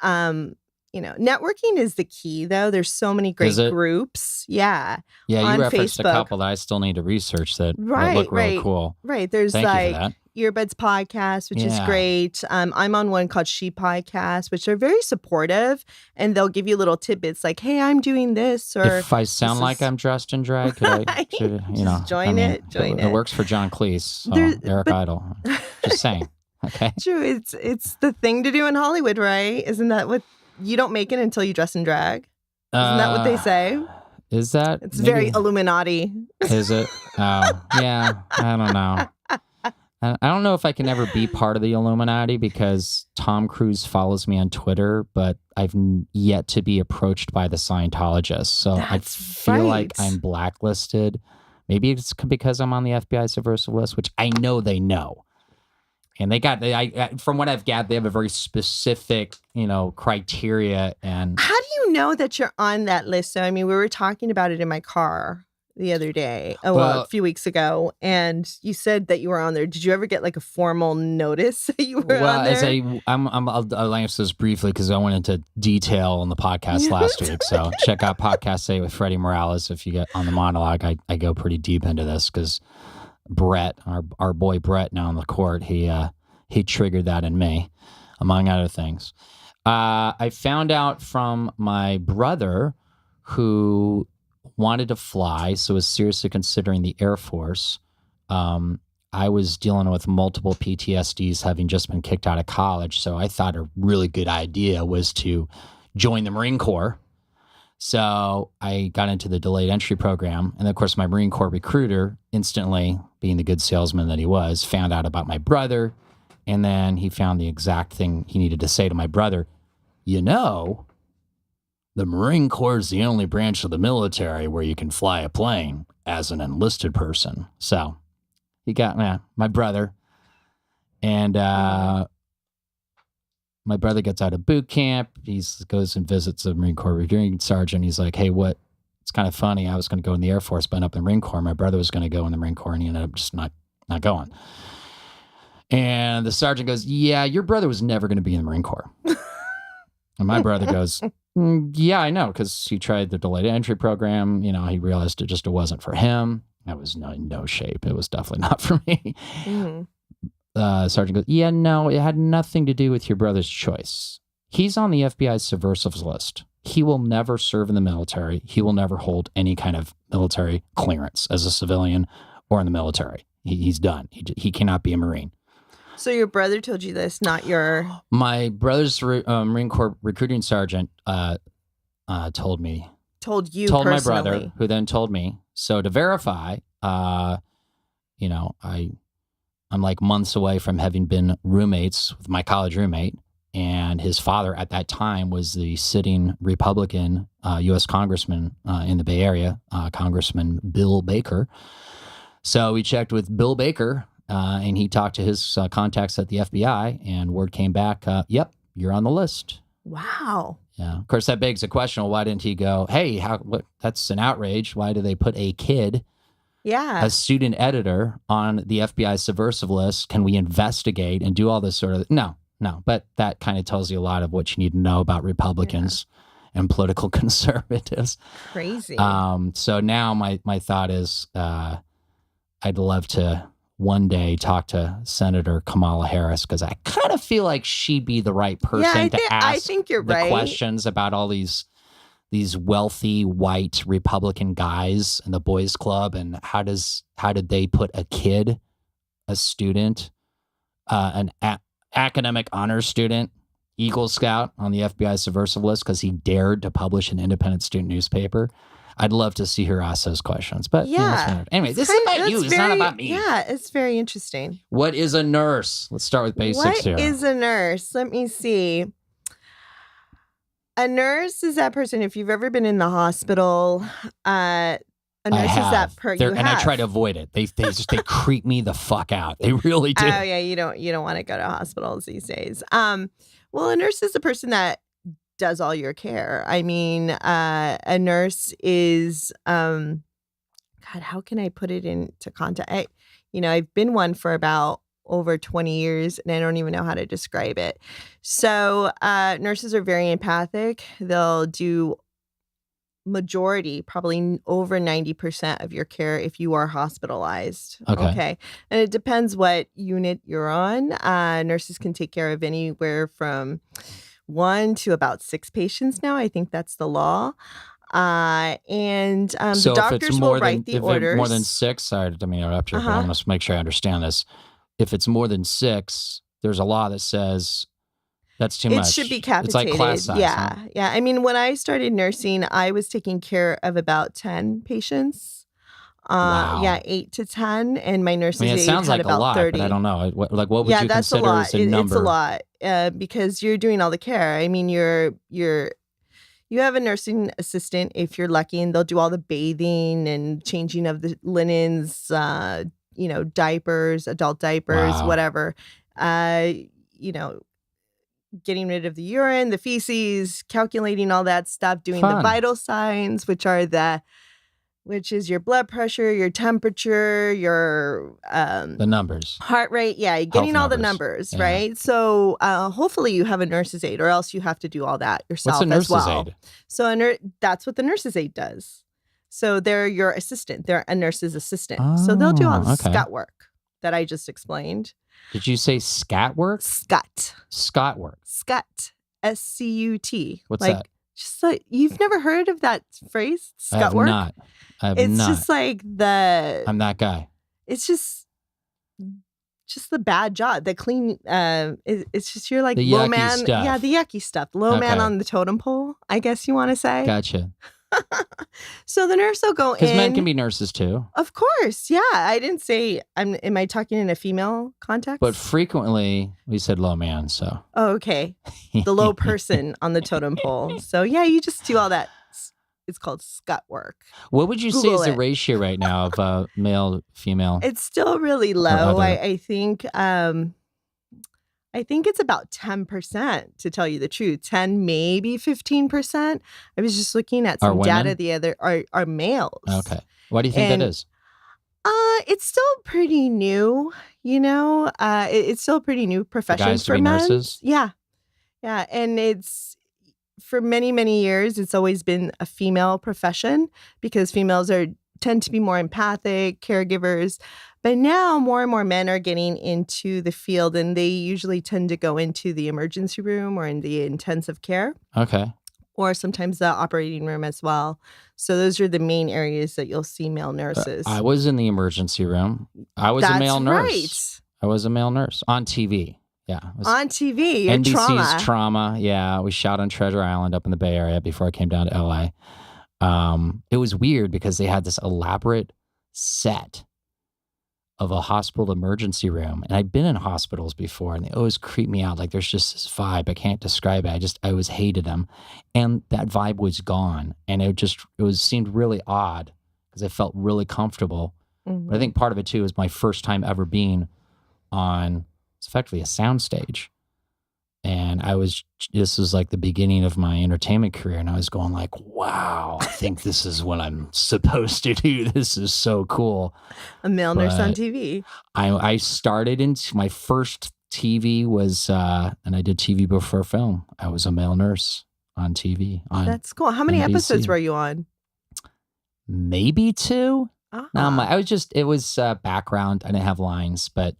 Networking is the key, though. There's so many great groups. Yeah. Yeah, you referenced Facebook. A couple that I still need to research that look really cool. Right. There's Thank you for that. Earbuds podcast, which is great. I'm on one called She Podcast, which are very supportive, and they'll give you little tidbits like, "Hey, I'm doing this," or if I sound like I'm dressed in drag, could I? Join it. It works for John Cleese, Eric Idle. Just saying. Okay. True. It's the thing to do in Hollywood, right? Isn't that what you don't make it until you dress in drag? Isn't that what they say? Is that? It's very Illuminati. Is it? Oh, yeah. I don't know. I don't know if I can ever be part of the Illuminati because Tom Cruise follows me on Twitter, but I've yet to be approached by the Scientologists. So I feel like I'm blacklisted. Maybe it's because I'm on the FBI subversive list, which I know they know. And from what I've gathered, they have a very specific, criteria. And how do you know that you're on that list? So, I mean, we were talking about it in my car the other day, a few weeks ago, and you said that you were on there. Did you ever get like a formal notice that you were on there? I'll answer this briefly because I went into detail on the podcast last week. So check out Podcast 8 with Freddie Morales. If you get on the monologue, I go pretty deep into this because Brett, our boy Brett, now in the court, he triggered that in me, among other things. I found out from my brother who wanted to fly, so was seriously considering the Air Force. I was dealing with multiple PTSDs, having just been kicked out of college, so I thought a really good idea was to join the Marine Corps. So I got into the delayed entry program, and of course my Marine Corps recruiter instantly, being the good salesman that he was, found out about my brother, and then he found the exact thing he needed to say to my brother. The Marine Corps is the only branch of the military where you can fly a plane as an enlisted person. So he got my brother. And my brother gets out of boot camp. He goes and visits the Marine Corps recruiting sergeant. He's like, hey, it's kind of funny. I was going to go in the Air Force, but I ended up in the Marine Corps. My brother was going to go in the Marine Corps, and he ended up just not going. And the sergeant goes, yeah, your brother was never going to be in the Marine Corps. And my brother goes, yeah, I know, because he tried the delayed entry program. He realized it wasn't for him. I was no shape. It was definitely not for me. Mm-hmm. Sergeant goes, yeah, no, it had nothing to do with your brother's choice. He's on the FBI's subversives list. He will never serve in the military. He will never hold any kind of military clearance as a civilian or in the military. He's done. He cannot be a Marine. So your brother told you this, not your... My brother's Marine Corps recruiting sergeant told me. Told you Told personally. my brother, who then told me. So to verify, I'm like months away from having been roommates with my college roommate. And his father at that time was the sitting Republican U.S. congressman in the Bay Area, Congressman Bill Baker. So we checked with Bill Baker. And he talked to his contacts at the FBI, and word came back, yep, you're on the list. Wow. Yeah. Of course, that begs the question, well, why didn't he go, hey, that's an outrage. Why do they put a kid, a student editor, on the FBI subversive list? Can we investigate and do all this sort of... No. But that kind of tells you a lot of what you need to know about Republicans and political conservatives. Crazy. So now my thought is I'd love to one day talk to Senator Kamala Harris, because I kind of feel like she'd be the right person to ask the questions about all these wealthy white Republican guys in the boys club, and how did they put a student, an academic honors student, Eagle Scout, on the FBI subversive list because he dared to publish an independent student newspaper? I'd love to see her ask those questions. But anyway, this is about you. It's not about me. Yeah, it's very interesting. What is a nurse? Let's start with basics here. What is a nurse? Let me see. A nurse is that person, if you've ever been in the hospital, a nurse is that person. And I try to avoid it. They creep me the fuck out. They really do. Oh yeah, you don't want to go to hospitals these days. Well, a nurse is a person that does all your care. I mean, a nurse is kind God, how can I put it into context? I've been one for about over 20 years and I don't even know how to describe it. So nurses are very empathic. They'll do majority, probably over 90% of your care if you are hospitalized. Okay. And it depends what unit you're on. Nurses can take care of anywhere from 1 to about 6 patients now. I think that's the law. And so the doctors will write the orders. More than 6, sorry to interrupt you, but I want to make sure I understand this. If it's more than 6, there's a law that says that's too much. It should be capitated. It's like class size. Yeah. Huh? Yeah. I mean, when I started nursing, I was taking care of about 10 patients. Wow. Yeah, 8 to 10. And my nurses it sounds had like about a lot, 30. but I don't know. What would you that's consider a lot. as a number? It's a lot because you're doing all the care. I mean, you have a nursing assistant if you're lucky, and they'll do all the bathing and changing of the linens, diapers, adult diapers, whatever. Getting rid of the urine, the feces, calculating all that stuff, doing the vital signs, which is your blood pressure, your temperature, your the numbers, heart rate. Yeah, getting all the numbers, right? So hopefully you have a nurse's aide, or else you have to do all that yourself. What's a nurse's as well. aide? So that's what the nurse's aide does. So they're your assistant. They're a nurse's assistant. Oh, so they'll do all the scut work that I just explained. Did you say scat work? Scut. Scott work. Scut. SCUT. What's that? Just like, you've never heard of that phrase? Scut work? I have not. It's just like I'm that guy. It's just the bad job. The clean. It's just you're like the low yucky man. Stuff. Yeah, the yucky stuff. Low man on the totem pole, I guess you want to say. Gotcha. So the nurse will go in. Because men can be nurses too. Of course, yeah. I didn't say am I talking in a female context? But frequently we said low man, so. Oh, okay. The low person on the totem pole. So yeah, you just do all that. It's called scut work. What would you say is the ratio right now of male, female? It's still really low. I think it's about 10%, to tell you the truth. 10, maybe 15%. I was just looking at some data are males. Okay. Why do you think that is? It's still pretty new, it's still a pretty new profession guys for to be men. Nurses? Yeah. Yeah. And it's for many, many years, it's always been a female profession because females tend to be more empathic, caregivers. But now more and more men are getting into the field, and they usually tend to go into the emergency room or in the intensive care. Okay. Or sometimes the operating room as well. So those are the main areas that you'll see male nurses. I was in the emergency room. I was a male nurse. Right. I was a male nurse on TV. Yeah. On TV, your NBC's Trauma. Yeah. We shot on Treasure Island up in the Bay Area before I came down to LA. It was weird because they had this elaborate set of a hospital emergency room. And I'd been in hospitals before, and they always creep me out. Like, there's just this vibe. I can't describe it. I always hated them. And that vibe was gone. And seemed really odd because I felt really comfortable. Mm-hmm. But I think part of it too is my first time ever being on, it's effectively a soundstage. And this was like the beginning of my entertainment career. And I was going like, wow, I think this is what I'm supposed to do. This is so cool. A male nurse on TV. I started into my first TV was, and I did TV before film. I was a male nurse on TV. That's cool. How many NBC. Episodes were you on? Maybe 2. Uh-huh. It was background. I didn't have lines, but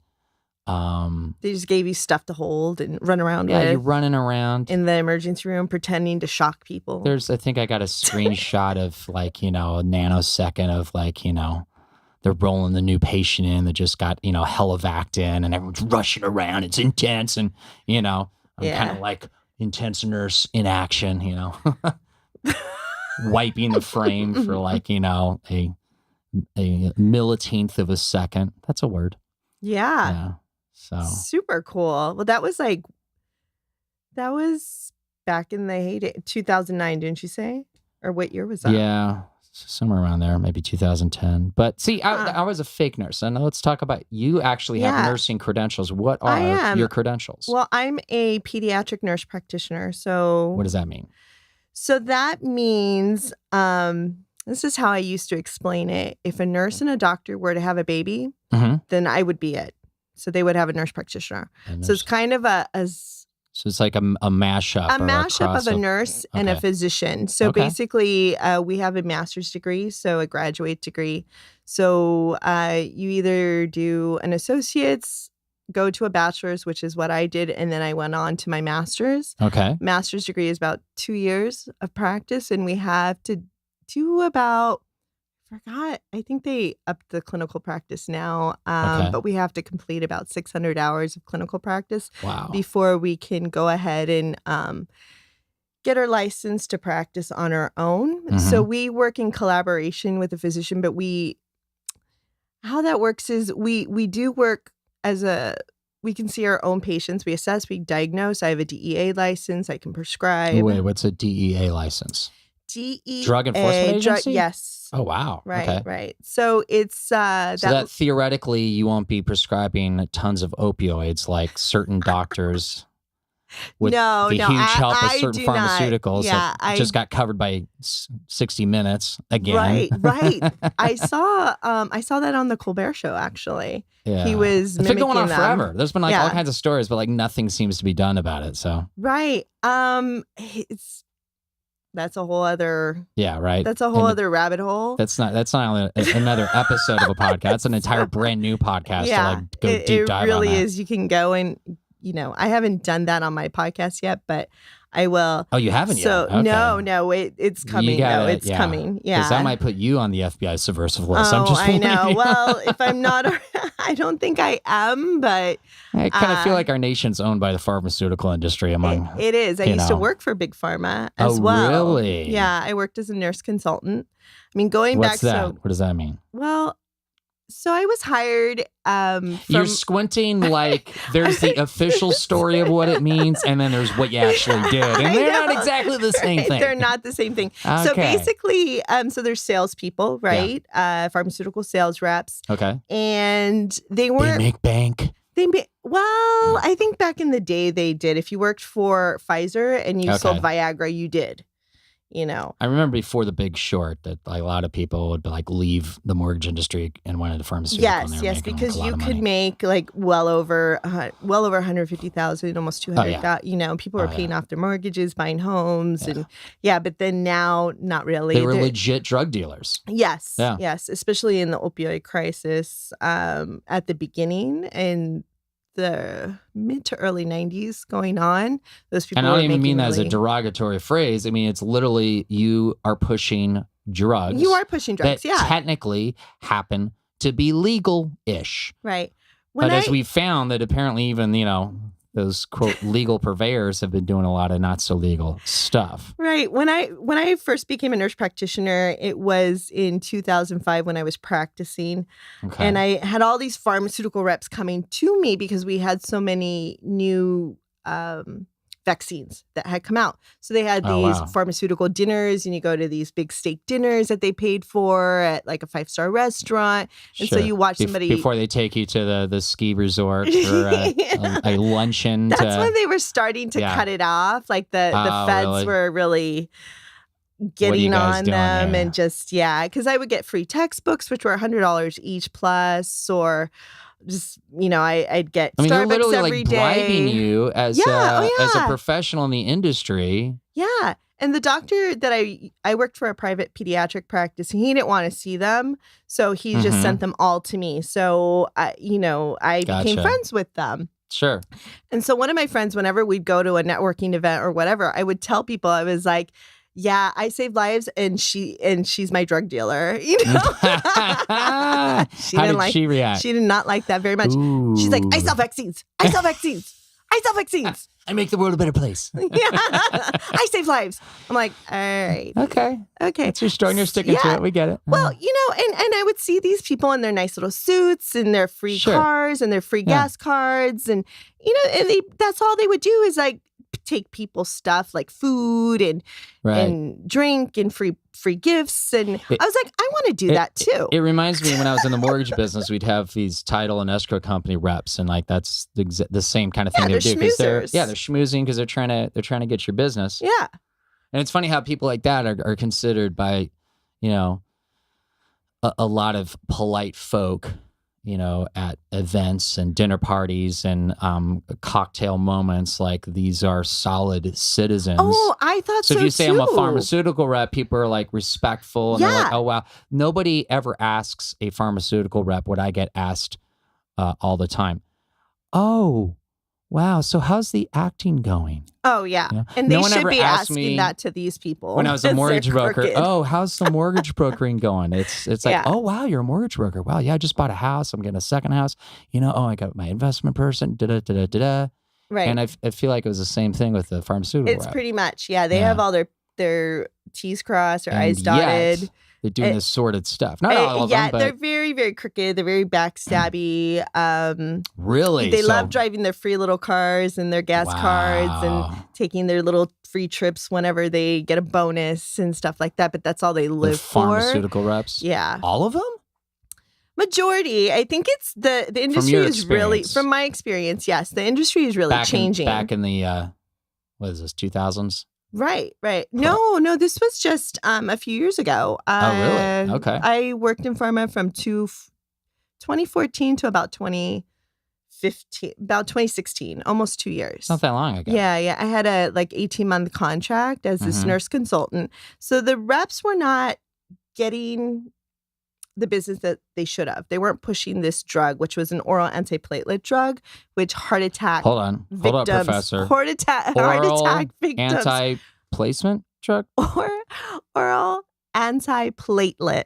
they just gave you stuff to hold and run around with. Yeah, you're running around in the emergency room pretending to shock people. I think I got a screenshot of a nanosecond of they're rolling the new patient in that just got, helivac'd in, and everyone's rushing around. It's intense. And, I'm kind of like intense nurse in action, wiping the frame for a milliteenth of a second. That's a word. Yeah. So super cool. Well, that was back in the heyday, 2009, didn't you say? Or what year was that? Yeah, somewhere around there, maybe 2010. But see, I was a fake nurse. And let's talk about, you actually have nursing credentials. What are your credentials? Well, I'm a pediatric nurse practitioner. So what does that mean? So that means This is how I used to explain it. If a nurse and a doctor were to have a baby, then I would be it. So they would have a nurse practitioner. So it's kind of so it's like a mashup. A mashup of a nurse and a physician. So basically, we have a master's degree, so a graduate degree. So you either do an associate's, go to a bachelor's, which is what I did, and then I went on to my master's. Master's degree is about 2 years of practice, and we have to do about, I think they upped the clinical practice now, but we have to complete about 600 hours of clinical practice before we can go ahead and get our license to practice on our own. So we work in collaboration with a physician, but how that works is we do work we can see our own patients. We assess, we diagnose. I have a DEA license. I can prescribe. Wait, what's a DEA license? DEA. Drug Enforcement Agency? Yes. Oh, wow. Right. So it's so that theoretically you won't be prescribing tons of opioids like certain doctors with the huge help of certain pharmaceuticals that just got covered by 60 Minutes again. Right. I saw that on the Colbert Show, actually. Yeah. He was It's been going on them. forever. There's been like all kinds of stories, but like nothing seems to be done about it. So right. That's a whole other That's a whole other rabbit hole. That's not only another episode of a podcast. It's an entire brand new podcast to like go deep dive on. It really is. You can go and I haven't done that on my podcast yet, but I will. Oh, you haven't yet? So no, it's coming. It's coming. Yeah, because that might put you on the FBI's subversive list. I'm just I know. Well, if I'm not, I don't think I am, but I kind of feel like our nation's owned by the pharmaceutical industry. Among it is. I used to work for Big Pharma as well. Really? Yeah, I worked as a nurse consultant. I mean, going What's back. That? What does that mean? Well. So I was hired You're squinting like there's the official story of what it means, and then there's what you actually did. And they're not exactly the same thing. They're not the same thing. Okay. So basically, so there's salespeople, right? Yeah. Pharmaceutical sales reps. Okay. And they weren't... They make bank. Well, I think back in the day they did. If you worked for Pfizer and you sold Viagra, you did. I remember before The Big Short that a lot of people would like leave the mortgage industry and went into pharmaceutical. Yes, because you could make like well over 150,000, almost 200,000. People were paying off their mortgages, buying homes, and but then now not really. They were legit drug dealers. Yes, especially in the opioid crisis at the beginning and the mid to early 90s going on. Those people, and I don't even mean that as a derogatory phrase. I mean, it's literally you are pushing drugs. You are pushing drugs, that technically happen to be legal-ish. Right. But as we found that apparently even, those quote legal purveyors have been doing a lot of not so legal stuff. Right. When I first became a nurse practitioner, it was in 2005 when I was practicing. Okay. And I had all these pharmaceutical reps coming to me because we had so many new vaccines that had come out. So they had these pharmaceutical dinners, and you go to these big steak dinners that they paid for at like a 5-star restaurant. And so you watch somebody before they take you to the ski resort for a luncheon. That's when they were starting to cut it off. Like the feds were really getting on them and just because I would get free textbooks, which were $100 each plus, or just I'd get Starbucks they're literally every like bribing you as a professional in the industry. Yeah, and the doctor that I worked for a private pediatric practice, and he didn't want to see them, so he just sent them all to me. So I became friends with them. Sure. And so one of my friends, whenever we'd go to a networking event or whatever, I would tell people, I was like, yeah, I saved lives, and she's my drug dealer. How did she react? She did not like that very much. Ooh. She's like, I sell vaccines. I sell vaccines. I make the world a better place. I save lives. I'm like, all right. Okay. It's your story and you're sticking to it. We get it. Well, and I would see these people in their nice little suits and their free cars and their free gas cards. And, and that's all they would do is like take people's stuff like food and drink and free gifts. And I was like, I want to do that too. It reminds me when I was in the mortgage business, we'd have these title and escrow company reps, and like that's the same kind of thing they do because they're schmoozing because they're trying to get your business. Yeah. And it's funny how people like that are considered by you know, a lot of polite folk, you know, at events and dinner parties and cocktail moments, like these are solid citizens. Oh, I thought so if you say I'm a too. pharmaceutical rep, people are like respectful and they're like, oh, wow. Nobody ever asks a pharmaceutical rep what I get asked all the time. Oh, wow. So how's the acting going? Oh, yeah. You know? And they No one should ever be asked asking me that to these people. when I was a as mortgage they're broker. crooked. Oh, how's the mortgage brokering going? It's like, Yeah. oh, wow, you're a mortgage broker. Wow, yeah, I just bought a house. I'm getting a second house. You know, oh, I got my investment person. Da-da-da-da-da-da. Right. And I feel like it was the same thing with the pharmaceutical It's rep. pretty much, yeah. They have all their T's crossed, their I's And dotted. yet, they're doing this sordid stuff. Not all of them, but they're very, very crooked. They're very backstabby. Really? They love driving their free little cars and their gas cards and taking their little free trips whenever they get a bonus and stuff like that. But that's all they live for. Pharmaceutical reps? Yeah. All of them? Majority. I think it's the industry is really, from my experience, yes, the industry is really changing. Back in the, what is this, 2000s? Right. No, this was just a few years ago. Oh, really? Okay. I worked in pharma from 2014 to about 2016, almost 2 years. It's not that long ago. Yeah. I had a 18-month contract as this nurse consultant. So the reps were not getting the business that they should have. They weren't pushing this drug, which was an oral antiplatelet drug, which heart attack Hold on, Professor. Heart attack victims. Anti-placement drug? Oral antiplatelet.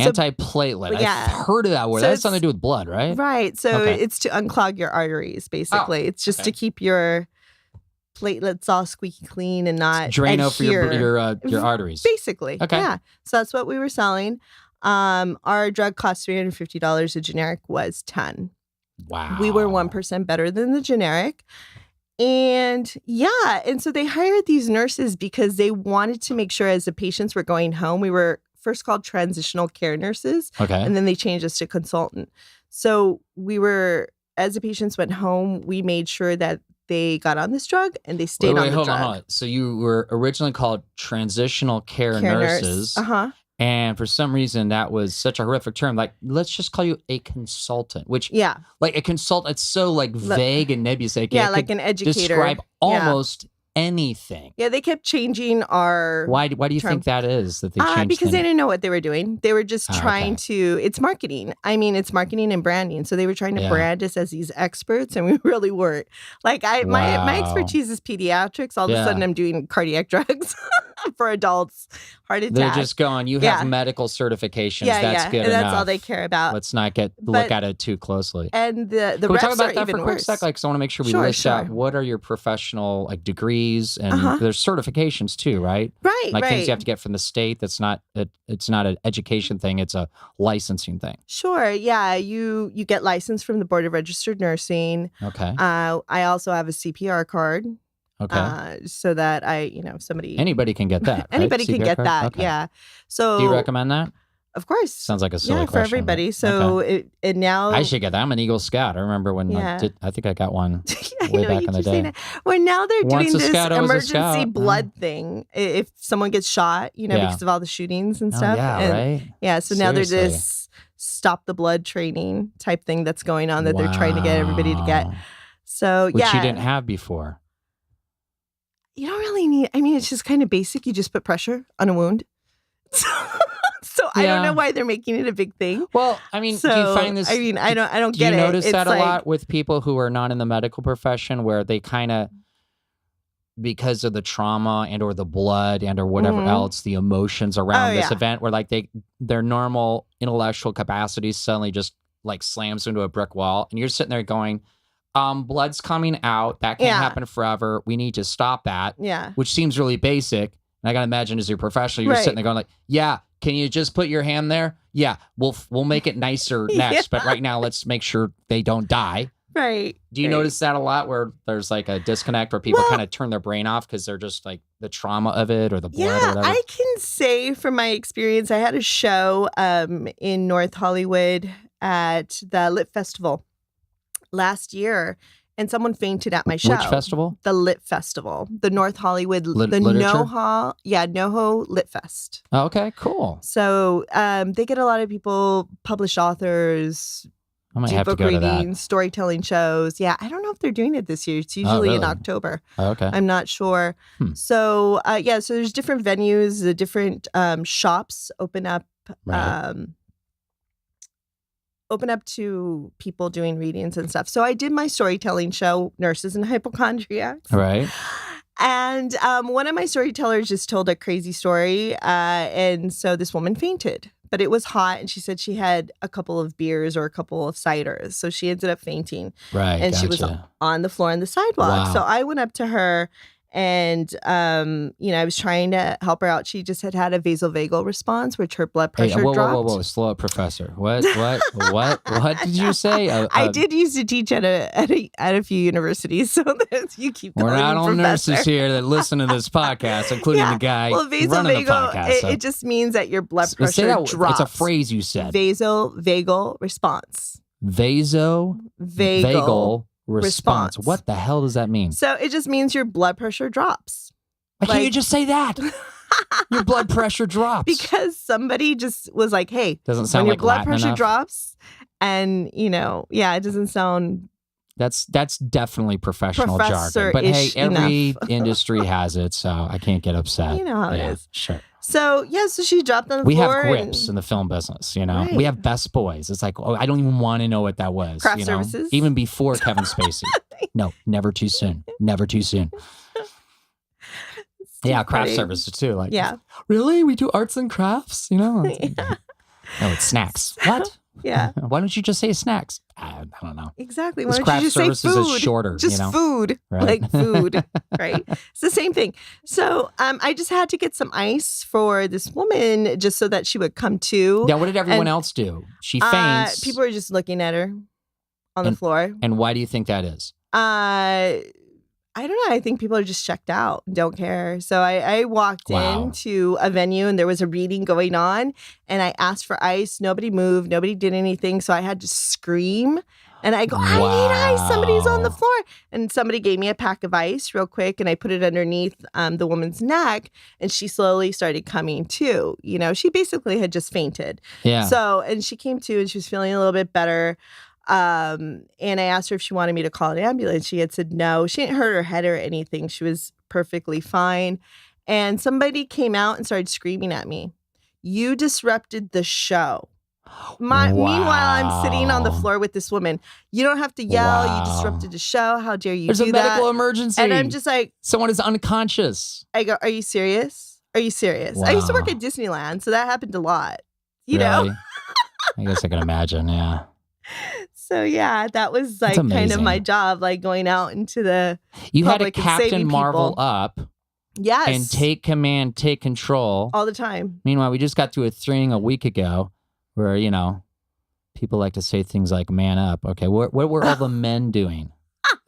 Antiplatelet. I've heard of that word. So That's something to do with blood, right? Right. So it's to unclog your arteries, basically. It's just to keep your platelets all squeaky clean and not Drano adhere. for your arteries. Basically. Okay. Yeah. So that's what we were selling. Our drug cost $350. A generic was $10. Wow. We were 1% better than the generic. And so they hired these nurses because they wanted to make sure as the patients were going home, we were first called transitional care nurses. Okay. And then they changed us to consultant. So we were, as the patients went home, we made sure that they got on this drug and they stayed on the drug. Hold on. So you were originally called transitional care nurses. Uh-huh. And for some reason, that was such a horrific term. Like, let's just call you a consultant, which, like a consultant, it's so like vague and nebulous. Like, like an educator. Describe almost anything. Yeah, they kept changing our Why do you think that is that they changed because they things? didn't know what they were doing. They were just trying to, it's marketing. I mean, it's marketing and branding. So they were trying to brand us as these experts and we really weren't. Like my expertise is pediatrics. All of a sudden I'm doing cardiac drugs for adults, heart attack. They're just going, you have medical certifications. That's good and enough. that's all they care about. Let's not look at it too closely. And the Can we reps talk about are that even for a quick worse. sec? Like, so I want to make sure we list out what are your professional like degrees and there's certifications too, right? Right, like things you have to get from the state. It's not an education thing. It's a licensing thing. Sure. Yeah. You get licensed from the Board of Registered Nursing. Okay. I also have a CPR card. Okay. So that somebody anybody can get that. Anybody right? can get card? that. Okay. Yeah. So do you recommend that? Of course. Sounds like a silly question. For everybody. So it now I should get that. I'm an Eagle Scout. I remember when I think I got one way back in the day. Well, now they're doing this emergency blood blood thing. If someone gets shot, because of all the shootings and stuff. Right. Yeah. So now they're just stop the blood training type thing that's going on that they're trying to get everybody to get. So Which you didn't have before. You don't really need, it's just kind of basic. You just put pressure on a wound. So I don't know why they're making it a big thing. Well, do you find this? I don't get it. Do you notice that a lot with people who are not in the medical profession where they kind of, because of the trauma and or the blood and or whatever else, the emotions around this event where like their normal intellectual capacities suddenly just like slams into a brick wall and you're sitting there going, blood's coming out. That can't happen forever. We need to stop that. Yeah. Which seems really basic. And I got to imagine as your professional, you're sitting there going like, can you just put your hand there? Yeah, we'll make it nicer next. But right now, let's make sure they don't die. Right. Do you notice that a lot where there's like a disconnect where people kind of turn their brain off because they're just like the trauma of it or the blood or whatever? I can say from my experience, I had a show in North Hollywood at the Lit Festival last year. and someone fainted at my show. Which festival? The Lit Festival, the North Hollywood, the literature? NoHo Lit Fest. Oh, okay, cool. So they get a lot of people, published authors, I might do have to book go to readings, storytelling shows. Yeah, I don't know if they're doing it this year. It's usually in really? October. Oh, okay. I'm not sure. So so there's different venues, the different shops open up. Right. Open up to people doing readings and stuff. So I did my storytelling show, Nurses and Hypochondriacs. Right. And one of my storytellers just told a crazy story. And so this woman fainted, but it was hot. And she said she had a couple of beers or a couple of ciders. So she ended up fainting. Right. And she was on the floor on the sidewalk. Wow. So I went up to her and, I was trying to help her out. She just had a vasovagal response, which her blood pressure dropped. Whoa. Slow up, Professor. What did you say? I did used to teach at a few universities, so that you keep calling We're not me all professor. nurses here that listen to this podcast, including the guy running the podcast. It just means that your blood Say pressure that, drops. it's a phrase you said. Vasovagal response. Vasovagal response. What the hell does that mean? So it just means your blood pressure drops. Why can't you just say that? Your blood pressure drops. Because somebody just was like, hey, doesn't sound when your like blood Latin pressure enough. drops and, it doesn't sound... That's definitely professional jargon. But hey, every industry has it, so I can't get upset. You know how it is. Sure. So she dropped on the We floor. have grips in the film business, Right. We have best boys. It's like, I don't even want to know what that was. Craft services? Even before Kevin Spacey. No, never too soon. Never too soon. Yeah, craft services too. Like, really? We do arts and crafts? No, it's snacks. What? Yeah. Why don't you just say snacks? I don't know. Exactly. Why This don't craft you just say services food? is shorter. Just food. Right. Like food. Right. It's the same thing. So I just had to get some ice for this woman just so that she would come to. Yeah, what did everyone else do? She faints. People were just looking at her on the floor. And why do you think that is? I don't know. I think people are just checked out, don't care. So I walked into a venue and there was a reading going on and I asked for ice. Nobody moved. Nobody did anything. So I had to scream and I go, I need ice. Somebody's on the floor. And somebody gave me a pack of ice real quick and I put it underneath the woman's neck and she slowly started coming to. She basically had just fainted. Yeah. So, and she came to and she was feeling a little bit better. And I asked her if she wanted me to call an ambulance. She had said no. She didn't hurt her head or anything. She was perfectly fine. And somebody came out and started screaming at me. You disrupted the show. Meanwhile, I'm sitting on the floor with this woman. You don't have to yell. You disrupted the show. How dare you There's do that? There's a medical emergency. And I'm just like... Someone is unconscious. I go, are you serious? Are you serious? Wow. I used to work at Disneyland, so that happened a lot. You know? I guess I can imagine, yeah. So yeah, that was like kind of my job, like going out into the You had to public and saving Captain Marvel people. up. Yes. And take command, take control. All the time. Meanwhile, we just got through a thing a week ago where, people like to say things like man up. Okay, what were all the men doing?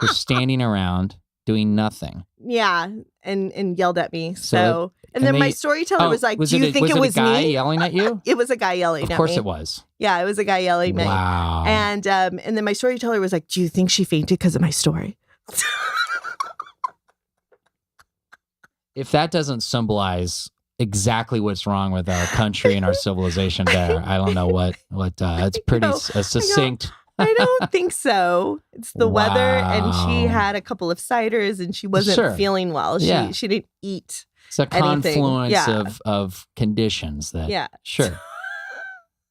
They're standing around doing nothing. Yeah, and yelled at me. So and then my storyteller was like, "Do you think it was a guy me?" yelling at you? It was a guy yelling at me. Of course it was. Yeah, it was a guy yelling at me. Wow. And then my storyteller was like, "Do you think she fainted because of my story?" If that doesn't symbolize exactly what's wrong with our country and our civilization there, I don't know what it's pretty succinct. I don't think so. It's the weather, and she had a couple of ciders, and she wasn't feeling well. She didn't eat. It's a confluence of conditions that. Yeah. Sure.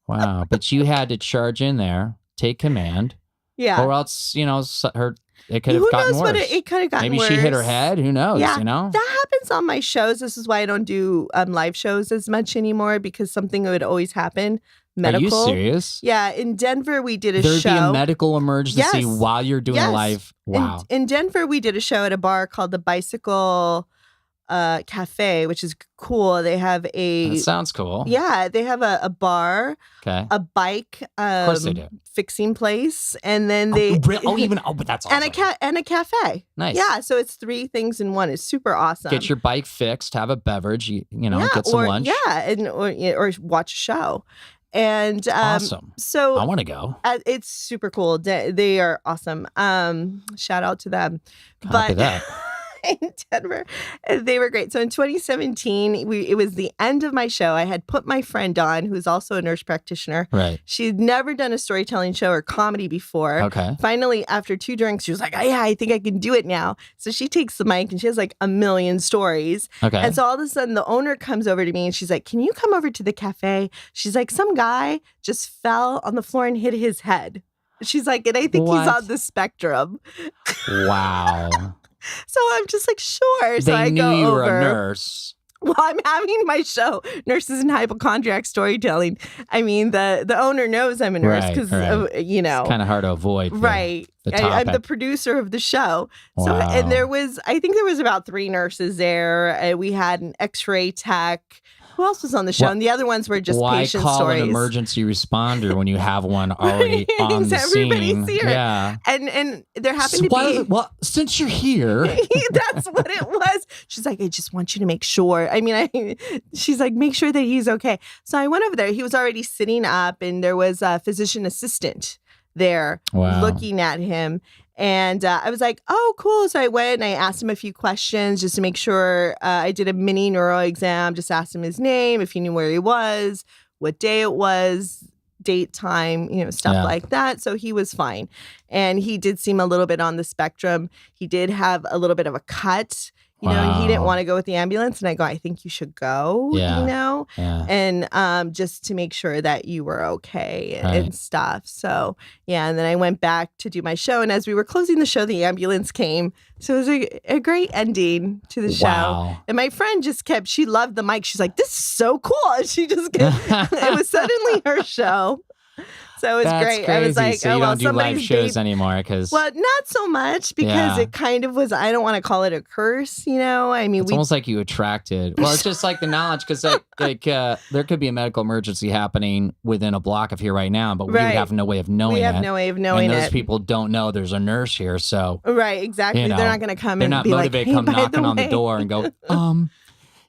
Wow, but you had to charge in there, take command. Yeah. Or else, it could have gotten worse. It could have gotten worse. Maybe she hit her head. Who knows? Yeah. That happens on my shows. This is why I don't do live shows as much anymore, because something would always happen. Medical. Are you serious? Yeah. In Denver, we did a There'd show. There'd be a medical emergency while you're doing a live. Wow. In Denver, we did a show at a bar called the Bicycle Cafe, which is cool. They have a... That sounds cool. Yeah. They have a bar, a bike of course they do. Fixing place, and then they... but that's awesome. And a cafe. Nice. Yeah. So it's 3 things in one. It's super awesome. Get your bike fixed, have a beverage, get some lunch. Yeah, or watch a show. And Awesome. So I want to go. It's super cool. They are awesome. Shout out to them. Copy that. In Denver, they were great. So in 2017, it was the end of my show. I had put my friend on, who's also a nurse practitioner. Right. She'd never done a storytelling show or comedy before. Okay. Finally, after 2 drinks, she was like, oh, yeah, I think I can do it now. So she takes the mic and she has like a million stories. Okay. And so all of a sudden, the owner comes over to me and she's like, can you come over to the cafe? She's like, some guy just fell on the floor and hit his head. She's like, and I think he's on the spectrum. Wow. So I'm just like, sure. So They I knew go you were over. a nurse. Well, I'm having my show, Nurses and Hypochondriac Storytelling. I mean, the owner knows I'm a nurse because, you know. It's kind of hard to avoid. Right. I'm the producer of the show. So, Wow. and I think there was about 3 nurses there. We had an x-ray tech. Who else was on the show? And the other ones were just patient Why call stories. an emergency responder when you have one already on the Everybody's scene? here. Yeah. And there happened to be... Well, since you're here... That's what it was. She's like, I just want you to make sure. She's like, make sure that he's okay. So I went over there. He was already sitting up and there was a physician assistant there looking at him. And I was like, oh, cool. So I went and I asked him a few questions just to make sure. I did a mini neuro exam, just asked him his name, if he knew where he was, what day it was, date, time, stuff like that. So he was fine. And he did seem a little bit on the spectrum. He did have a little bit of a cut. And he didn't want to go with the ambulance. And I go, I think you should go, and just to make sure that you were okay and stuff. So, and then I went back to do my show. And as we were closing the show, the ambulance came. So it was a great ending to the show. And my friend she loved the mic. She's like, this is so cool. And she just, it was suddenly her show. So it was great. Crazy. I was like, so you don't do live shows anymore because not so much because it kind of was. I don't want to call it a curse, I mean, it's almost like you attracted. Well, it's just like the knowledge because there could be a medical emergency happening within a block of here right now, but we have no way of knowing it. We have no way of knowing and those people don't know there's a nurse here, so exactly. They're not going to come and be like, hey, come knocking on the door and go,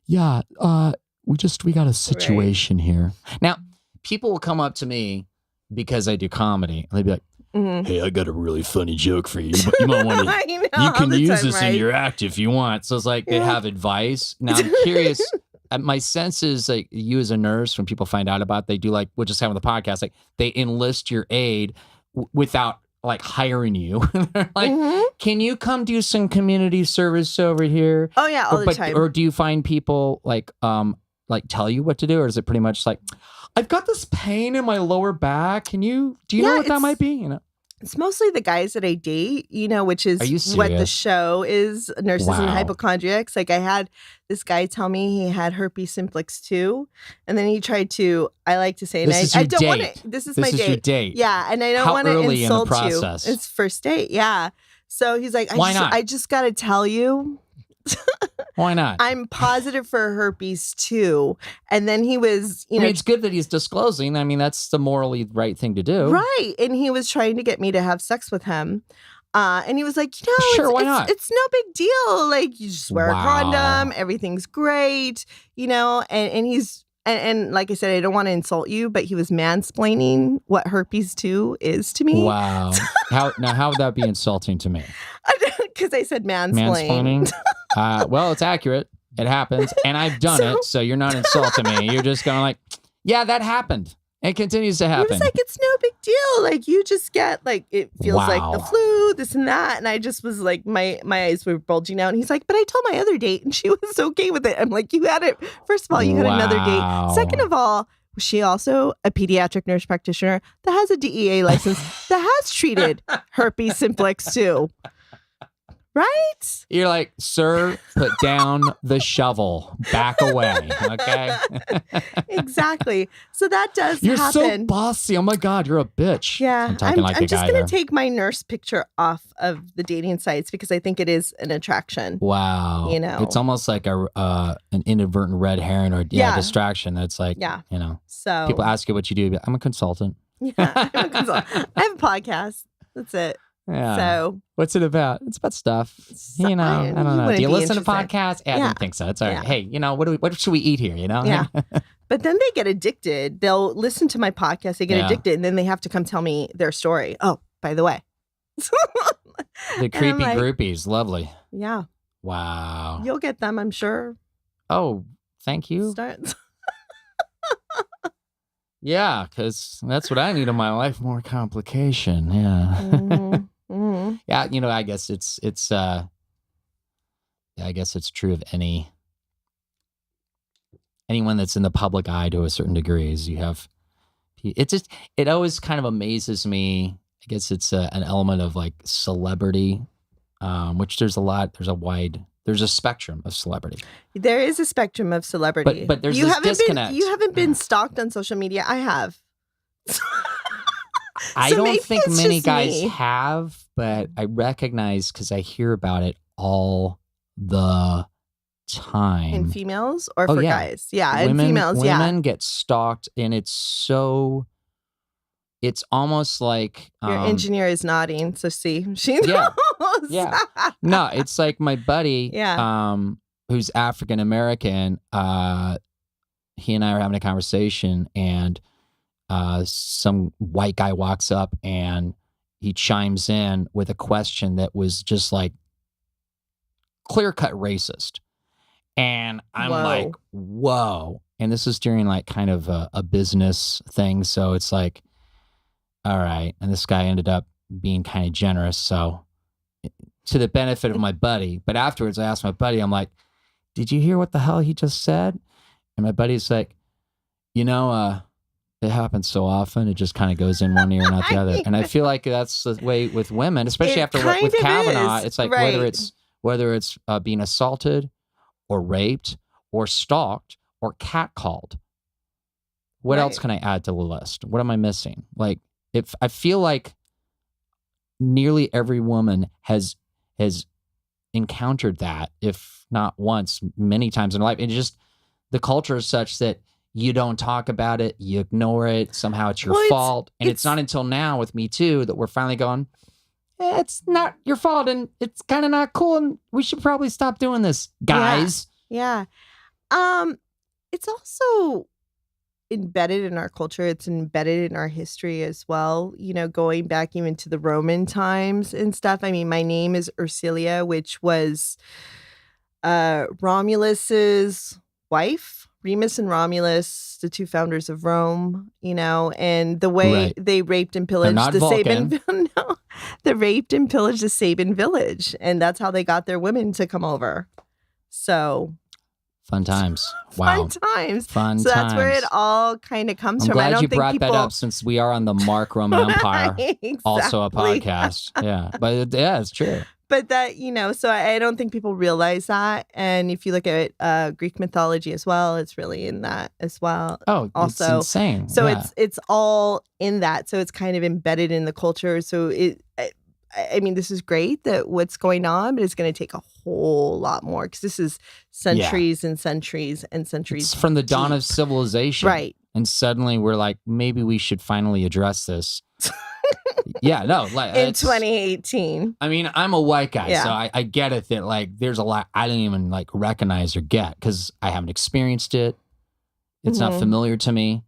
we got a situation here. Now, people will come up to me. Because I do comedy, they'd be like, "Hey, I got a really funny joke for you. You might want to. You can use this in your act if you want." So it's like they have advice. Now I'm curious. My sense is like you as a nurse, when people find out about, they do like we're just having the podcast. Like they enlist your aid without like hiring you. They're like, "Can you come do some community service over here?" Oh yeah, all the time. Or do you find people like tell you what to do, or is it pretty much like? I've got this pain in my lower back. Do you know what that might be? It's mostly the guys that I date, which is what the show is, Nurses and Hypochondriacs. Like I had this guy tell me he had herpes simplex 2. And then he tried to, I like to say, and I don't want to, this is my date. Your date. Yeah. And I don't want to insult you. It's first date. Yeah. So he's like, Why not? I just got to tell you. Why not? I'm positive for herpes 2. And then he was, it's good that he's disclosing. I mean, that's the morally right thing to do. Right. And he was trying to get me to have sex with him. And he was like, sure, why not? It's no big deal. Like, you just wear a condom. Everything's great, and he's, and like I said, I don't want to insult you, but he was mansplaining what herpes 2 is to me. Wow. How would that be insulting to me? Because I said mansplaining. Well, it's accurate. It happens. And I've done it. So you're not insulting me. You're just going like, yeah, that happened. It continues to happen. He was like, it's no big deal. Like, you just get, like, it feels like the flu, this and that. And I just was like, my eyes were bulging out. And he's like, but I told my other date and she was okay with it. I'm like, you had it. First of all, you had another date. Second of all, was she also a pediatric nurse practitioner that has a DEA license that has treated herpes simplex 2? Right? You're like, sir, put down the shovel. Back away. Okay? Exactly. So that does you're happen. You're so bossy. Oh my God, you're a bitch. Yeah. I'm just going to take my nurse picture off of the dating sites because I think it is an attraction. Wow. It's almost like an inadvertent red herring or distraction. That's like, So people ask you what you do. I'm a consultant. Yeah, I'm a consultant. I have a podcast. That's it. Yeah. So what's it about? It's about stuff. I don't know. Do you listen to podcasts? I didn't think so. It's all right. Hey, what should we eat here? Yeah. But then they get addicted. They'll listen to my podcast. They get addicted, and then they have to come tell me their story. Oh, by the way. The creepy groupies. Lovely. Yeah. Wow. You'll get them, I'm sure. Oh, thank you. Yeah, because that's what I need in my life. More complication. Yeah. Mm-hmm. Mm-hmm. Yeah, I guess it's I guess it's true of anyone that's in the public eye to a certain degree. Is you have, it always kind of amazes me. I guess it's an element of like celebrity, which there's a spectrum of celebrity. There is a spectrum of celebrity, but there's this disconnect. You haven't been stalked on social media. I have. I don't think many guys have, but I recognize because I hear about it all the time. In females or for guys? Yeah, in females, women get stalked, and it's almost like... Your engineer is nodding, so see, she knows. Yeah. No, it's like my buddy, who's African-American, he and I are having a conversation, and some white guy walks up, and he chimes in with a question that was just like clear-cut racist. And I'm like, whoa. And this is during like kind of a business thing. So it's like, all right. And this guy ended up being kind of generous. So to the benefit of my buddy. But afterwards I asked my buddy, I'm like, did you hear what the hell he just said? And my buddy's like, it happens so often. It just kind of goes in one ear and out the other. And I feel like that's the way with women, especially with Kavanaugh. It's like whether it's being assaulted or raped or stalked or catcalled. What else can I add to the list? What am I missing? Like, if I feel like nearly every woman has encountered that, if not once, many times in her life. And just the culture is such that you don't talk about it, you ignore it, somehow it's your fault. And it's not until now with Me Too that we're finally going, it's not your fault and it's kind of not cool and we should probably stop doing this, guys. Yeah. It's also embedded in our culture. It's embedded in our history as well. Going back even to the Roman times and stuff. I mean, my name is Ersilia, which was Romulus's wife. Remus and Romulus, the two founders of Rome, and the way they raped and pillaged the Sabine. They raped and pillaged the Sabine village, and that's how they got their women to come over. So fun times. Wow. Fun times. That's where it all kind of comes from. I'm glad you brought that up since we are on the Mark Roman Empire, exactly. Also a podcast. Yeah, but it's true. But that, so I don't think people realize that. And if you look at Greek mythology as well, it's really in that as well. Oh, also, it's insane. So it's all in that. So it's kind of embedded in the culture. So I mean, this is great that what's going on, but it's going to take a whole lot more because this is centuries and centuries and centuries. It's from the dawn of civilization. Right. And suddenly we're like, maybe we should finally address this. Yeah, no. In 2018. I mean, I'm a white guy, so I get it that like there's a lot I don't even like recognize or get because I haven't experienced it. It's not familiar to me.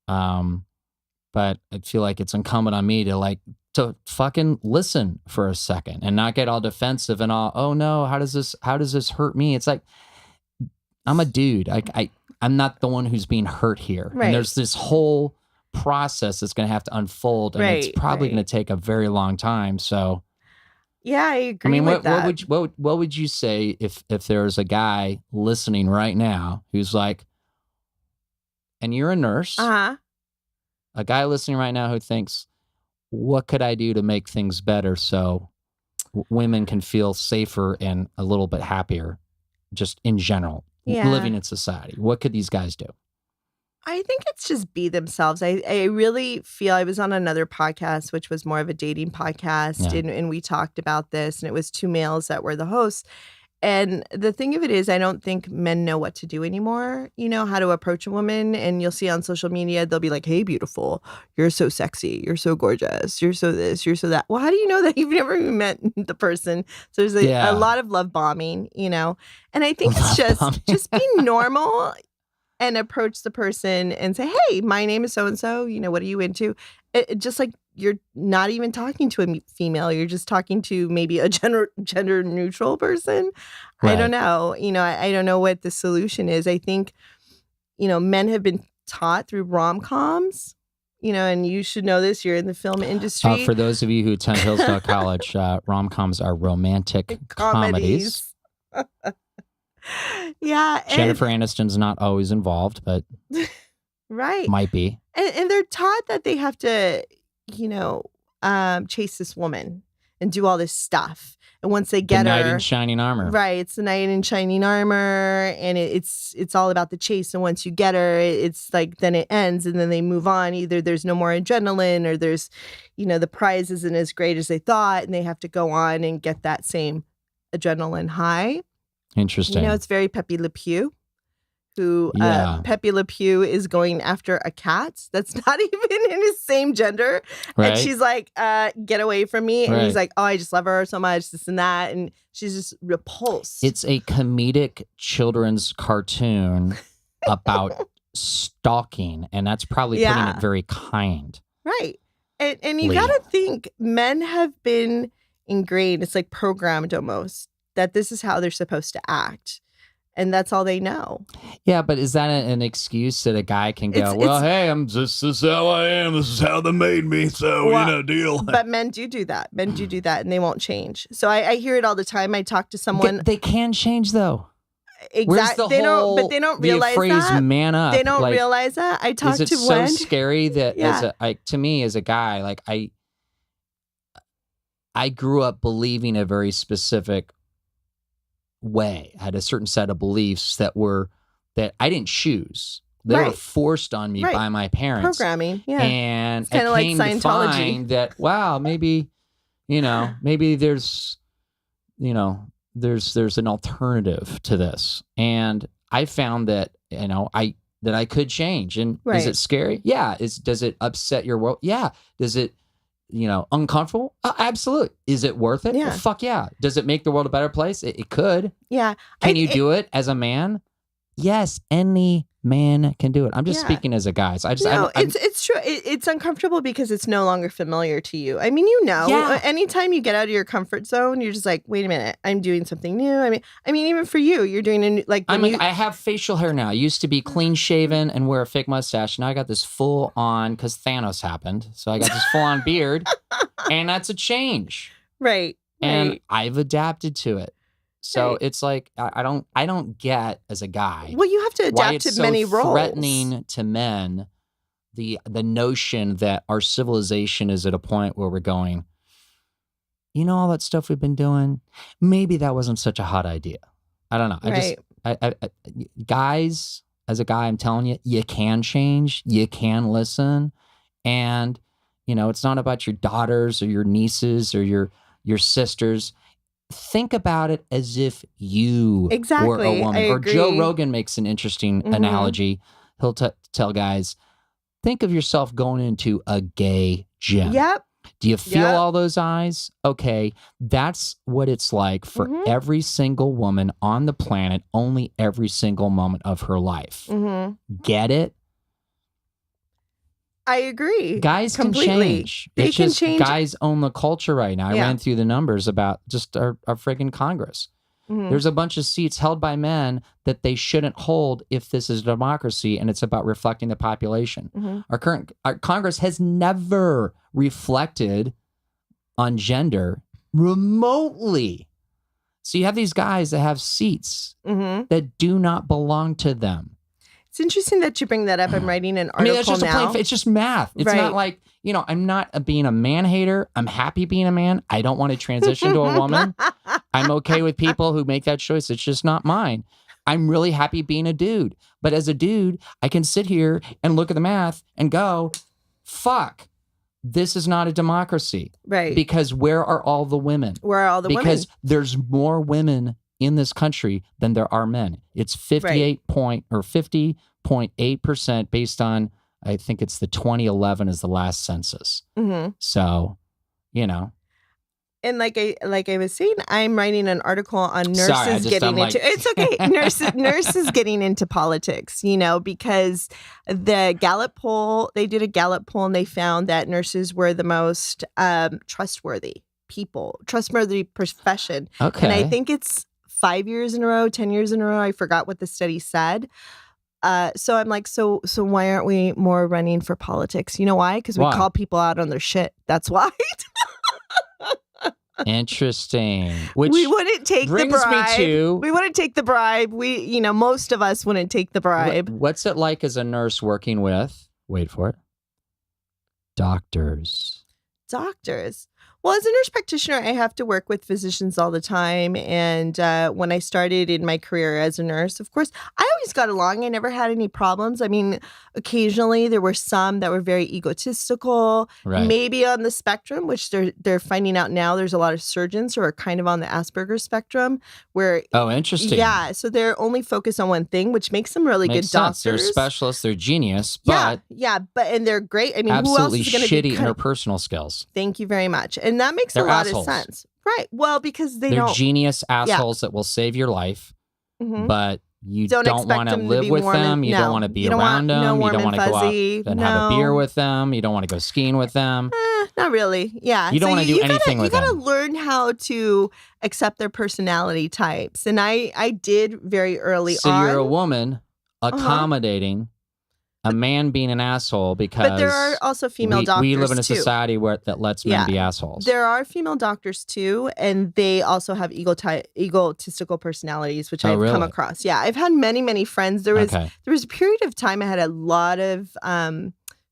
But I feel like it's incumbent on me to fucking listen for a second and not get all defensive and all, oh no, how does this hurt me? It's like, I'm a dude. I'm not the one who's being hurt here. Right. And there's this whole process that's going to have to unfold and it's probably going to take a very long time. So yeah, I agree with that. What would you say if there was a guy listening right now who's like, and you're a nurse, a guy listening right now who thinks, what could I do to make things better so women can feel safer and a little bit happier just in general, living in society? What could these guys do? I think it's just be themselves. I really feel I was on another podcast, which was more of a dating podcast, and we talked about this, and it was two males that were the hosts. And the thing of it is, I don't think men know what to do anymore, how to approach a woman. And you'll see on social media, they'll be like, hey, beautiful, you're so sexy, you're so gorgeous, you're so this, you're so that. Well, how do you know that you've never even met the person? So there's a lot of love bombing, And I think it's just be normal. and approach the person and say, hey, my name is so-and-so. What are you into? Just like you're not even talking to a female. You're just talking to maybe a gender neutral person. Right. I don't know. I don't know what the solution is. I think, men have been taught through rom-coms, and you should know this. You're in the film industry. For those of you who attend Hillsdale College, rom-coms are romantic comedies. Yeah. Jennifer Aniston's not always involved, but right. Might be. And they're taught that they have to, chase this woman and do all this stuff. And once they get the her, knight in shining armor. Right. It's the knight in shining armor. And it's all about the chase. And once you get her, it's like, then it ends and then they move on. Either there's no more adrenaline or there's, the prize isn't as great as they thought. And they have to go on and get that same adrenaline high. Interesting. It's very Pepe Le Pew. Pepe Le Pew is going after a cat that's not even in his same gender. Right. And she's like, get away from me. And he's like, oh, I just love her so much, this and that. And she's just repulsed. It's a comedic children's cartoon about stalking. And that's probably putting it very kind. Right. And you got to think, men have been ingrained, it's like programmed almost, that this is how they're supposed to act. And that's all they know. Yeah, but is that an excuse that a guy can go, hey, this is how I am. This is how they made me. So, deal. But men do that. Men do that, and they won't change. So I hear it all the time. I talk to someone. They can change, though. Exactly. They don't realize that. Man up. They don't realize that. I talked to one. Is it so scary that to me as a guy, like I grew up believing a very specific way. I had a certain set of beliefs that I didn't choose. They were forced on me by my parents. Programming, yeah. And it's kind of like Scientology. To find that, wow, maybe, maybe there's an alternative to this. And I found that, that I could change. And is it scary? Yeah. Does it upset your world? Yeah. Does it, uncomfortable? Absolutely. Is it worth it? Yeah. Well, fuck yeah. Does it make the world a better place? It could. Yeah. Can you do it as a man? Yes, any man can do it. I'm just speaking as a guy. So it's true. It's uncomfortable because it's no longer familiar to you. I mean, anytime you get out of your comfort zone, you're just like, wait a minute, I'm doing something new. I mean, even for you, you're doing a new, I have facial hair now. I used to be clean shaven and wear a fake mustache. Now I got this full on because Thanos happened. So I got this full on beard, and that's a change. Right. And I've adapted to it. So it's like I don't get as a guy. Well, you have to adapt to many roles. Threatening to men, the notion that our civilization is at a point where we're going, all that stuff we've been doing, maybe that wasn't such a hot idea. I don't know. Guys, as a guy, I'm telling you, you can change, you can listen, and it's not about your daughters or your nieces or your sisters. Think about it as if you were a woman. Or Joe Rogan makes an interesting analogy. He'll tell guys, think of yourself going into a gay gym. Yep. Do you feel all those eyes? Okay, that's what it's like for every single woman on the planet, only every single moment of her life. Get it? I agree. Guys completely. Can change. It's just change. Guys own the culture right now. I ran through the numbers about just our friggin' Congress. There's a bunch of seats held by men that they shouldn't hold if this is a democracy and it's about reflecting the population. Our Congress has never reflected on gender remotely. So you have these guys that have seats that do not belong to them. It's interesting that you bring that up. I'm writing an article that's just now. It's just math. It's not like, I'm not being a man hater. I'm happy being a man. I don't want to transition to a woman. I'm okay with people who make that choice. It's just not mine. I'm really happy being a dude. But as a dude, I can sit here and look at the math and go, fuck, this is not a democracy. Right. Because where are all the women? Where are all the women? Because there's more women in this country than there are men. It's 50.8% based on, I think it's the 2011 is the last census. So, And like I was saying, I'm writing an article on nurses it's okay. Nurses getting into politics, because the Gallup poll, they did a Gallup poll and they found that nurses were the most trustworthy profession. Okay. And I think it's 5 years in a row, 10 years in a row. I forgot what the study said. So I'm like, so why aren't we more running for politics? You know why? Because we call people out on their shit. That's why. Interesting. Which we wouldn't take the bribe. We wouldn't take the bribe. Most of us wouldn't take the bribe. What's it like as a nurse working with, wait for it, doctors? Well, as a nurse practitioner, I have to work with physicians all the time. And when I started in my career as a nurse, of course, I always got along. I never had any problems. I mean, occasionally there were some that were very egotistical, maybe on the spectrum, which they're finding out now. There's a lot of surgeons who are kind of on the Asperger's spectrum where... Oh, interesting. Yeah. So they're only focused on one thing, which makes them really good doctors. They're specialists. They're genius. But and they're great. I mean, absolutely who else is going to be... shitty interpersonal skills. Thank you very much. And that makes a lot of sense. Right. Well, because they're genius assholes that will save your life, but you don't want to live with them. You don't want to be around them. You don't want to go out and have a beer with them. You don't want to go skiing with them. Not really. Yeah. You don't want to do anything with them. You got to learn how to accept their personality types. And I did very early on. So you're a woman accommodating a man being an asshole because... But there are also female doctors, we live in a society that lets men be assholes. There are female doctors, too, and they also have egotistical personalities, which I've come across. Yeah, I've had many, many friends. There was a period of time I had a lot of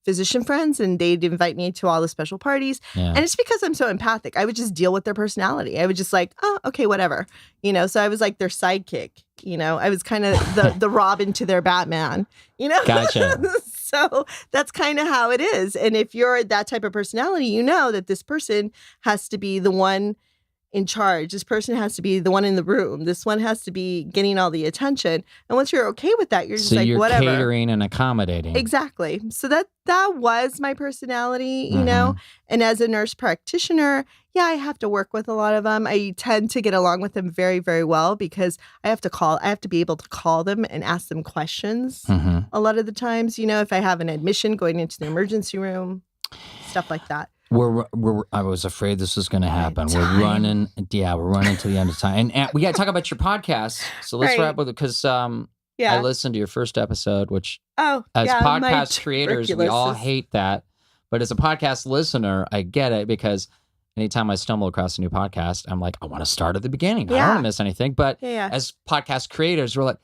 physician friends, and they'd invite me to all the special parties. Yeah. And it's because I'm so empathic. I would just deal with their personality. I would just like, oh, okay, whatever. So I was like their sidekick. I was kind of the Robin to their Batman. Gotcha. So that's kind of how it is. And if you're that type of personality, you know that this person has to be the one in charge. This person has to be the one in the room. This one has to be getting all the attention. And once you're okay with that, you're just like, whatever. So you're catering and accommodating. Exactly. So that was my personality, you know. And as a nurse practitioner, I have to work with a lot of them. I tend to get along with them very, very well because I have to be able to call them and ask them questions a lot of the times, if I have an admission going into the emergency room, stuff like that. I was afraid this was going to happen. We're running to the end of time. And we got to talk about your podcast. So let's wrap with it because I listened to your first episode, which as podcast creators, we all hate that. But as a podcast listener, I get it because anytime I stumble across a new podcast, I'm like, I want to start at the beginning. I don't want to miss anything. But as podcast creators, we're like,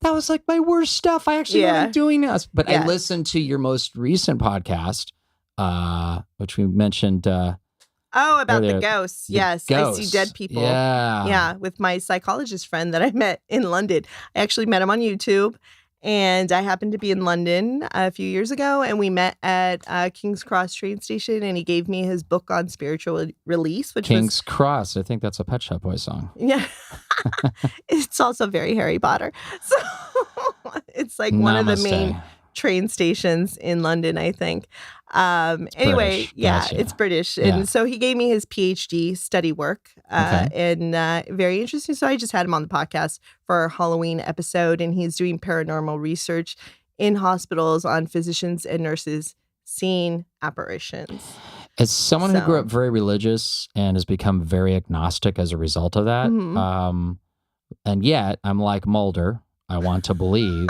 that was like my worst stuff. I actually wasn't doing this. But I listened to your most recent podcast, which we mentioned. About earlier. The ghosts. Yes. Ghosts. I see dead people. Yeah. With my psychologist friend that I met in London. I actually met him on YouTube. And I happened to be in London a few years ago, and we met at King's Cross train station, and he gave me his book on spiritual release, which King's Cross. I think that's a Pet Shop Boys song. Yeah. It's also very Harry Potter. So it's like one of the main train stations in London, I think. Anyway, British. Gotcha. It's British. Yeah. And so he gave me his PhD study work and very interesting. So I just had him on the podcast for our Halloween episode, and he's doing paranormal research in hospitals on physicians and nurses seeing apparitions. As someone who grew up very religious and has become very agnostic as a result of that, and yet I'm like Mulder, I want to believe.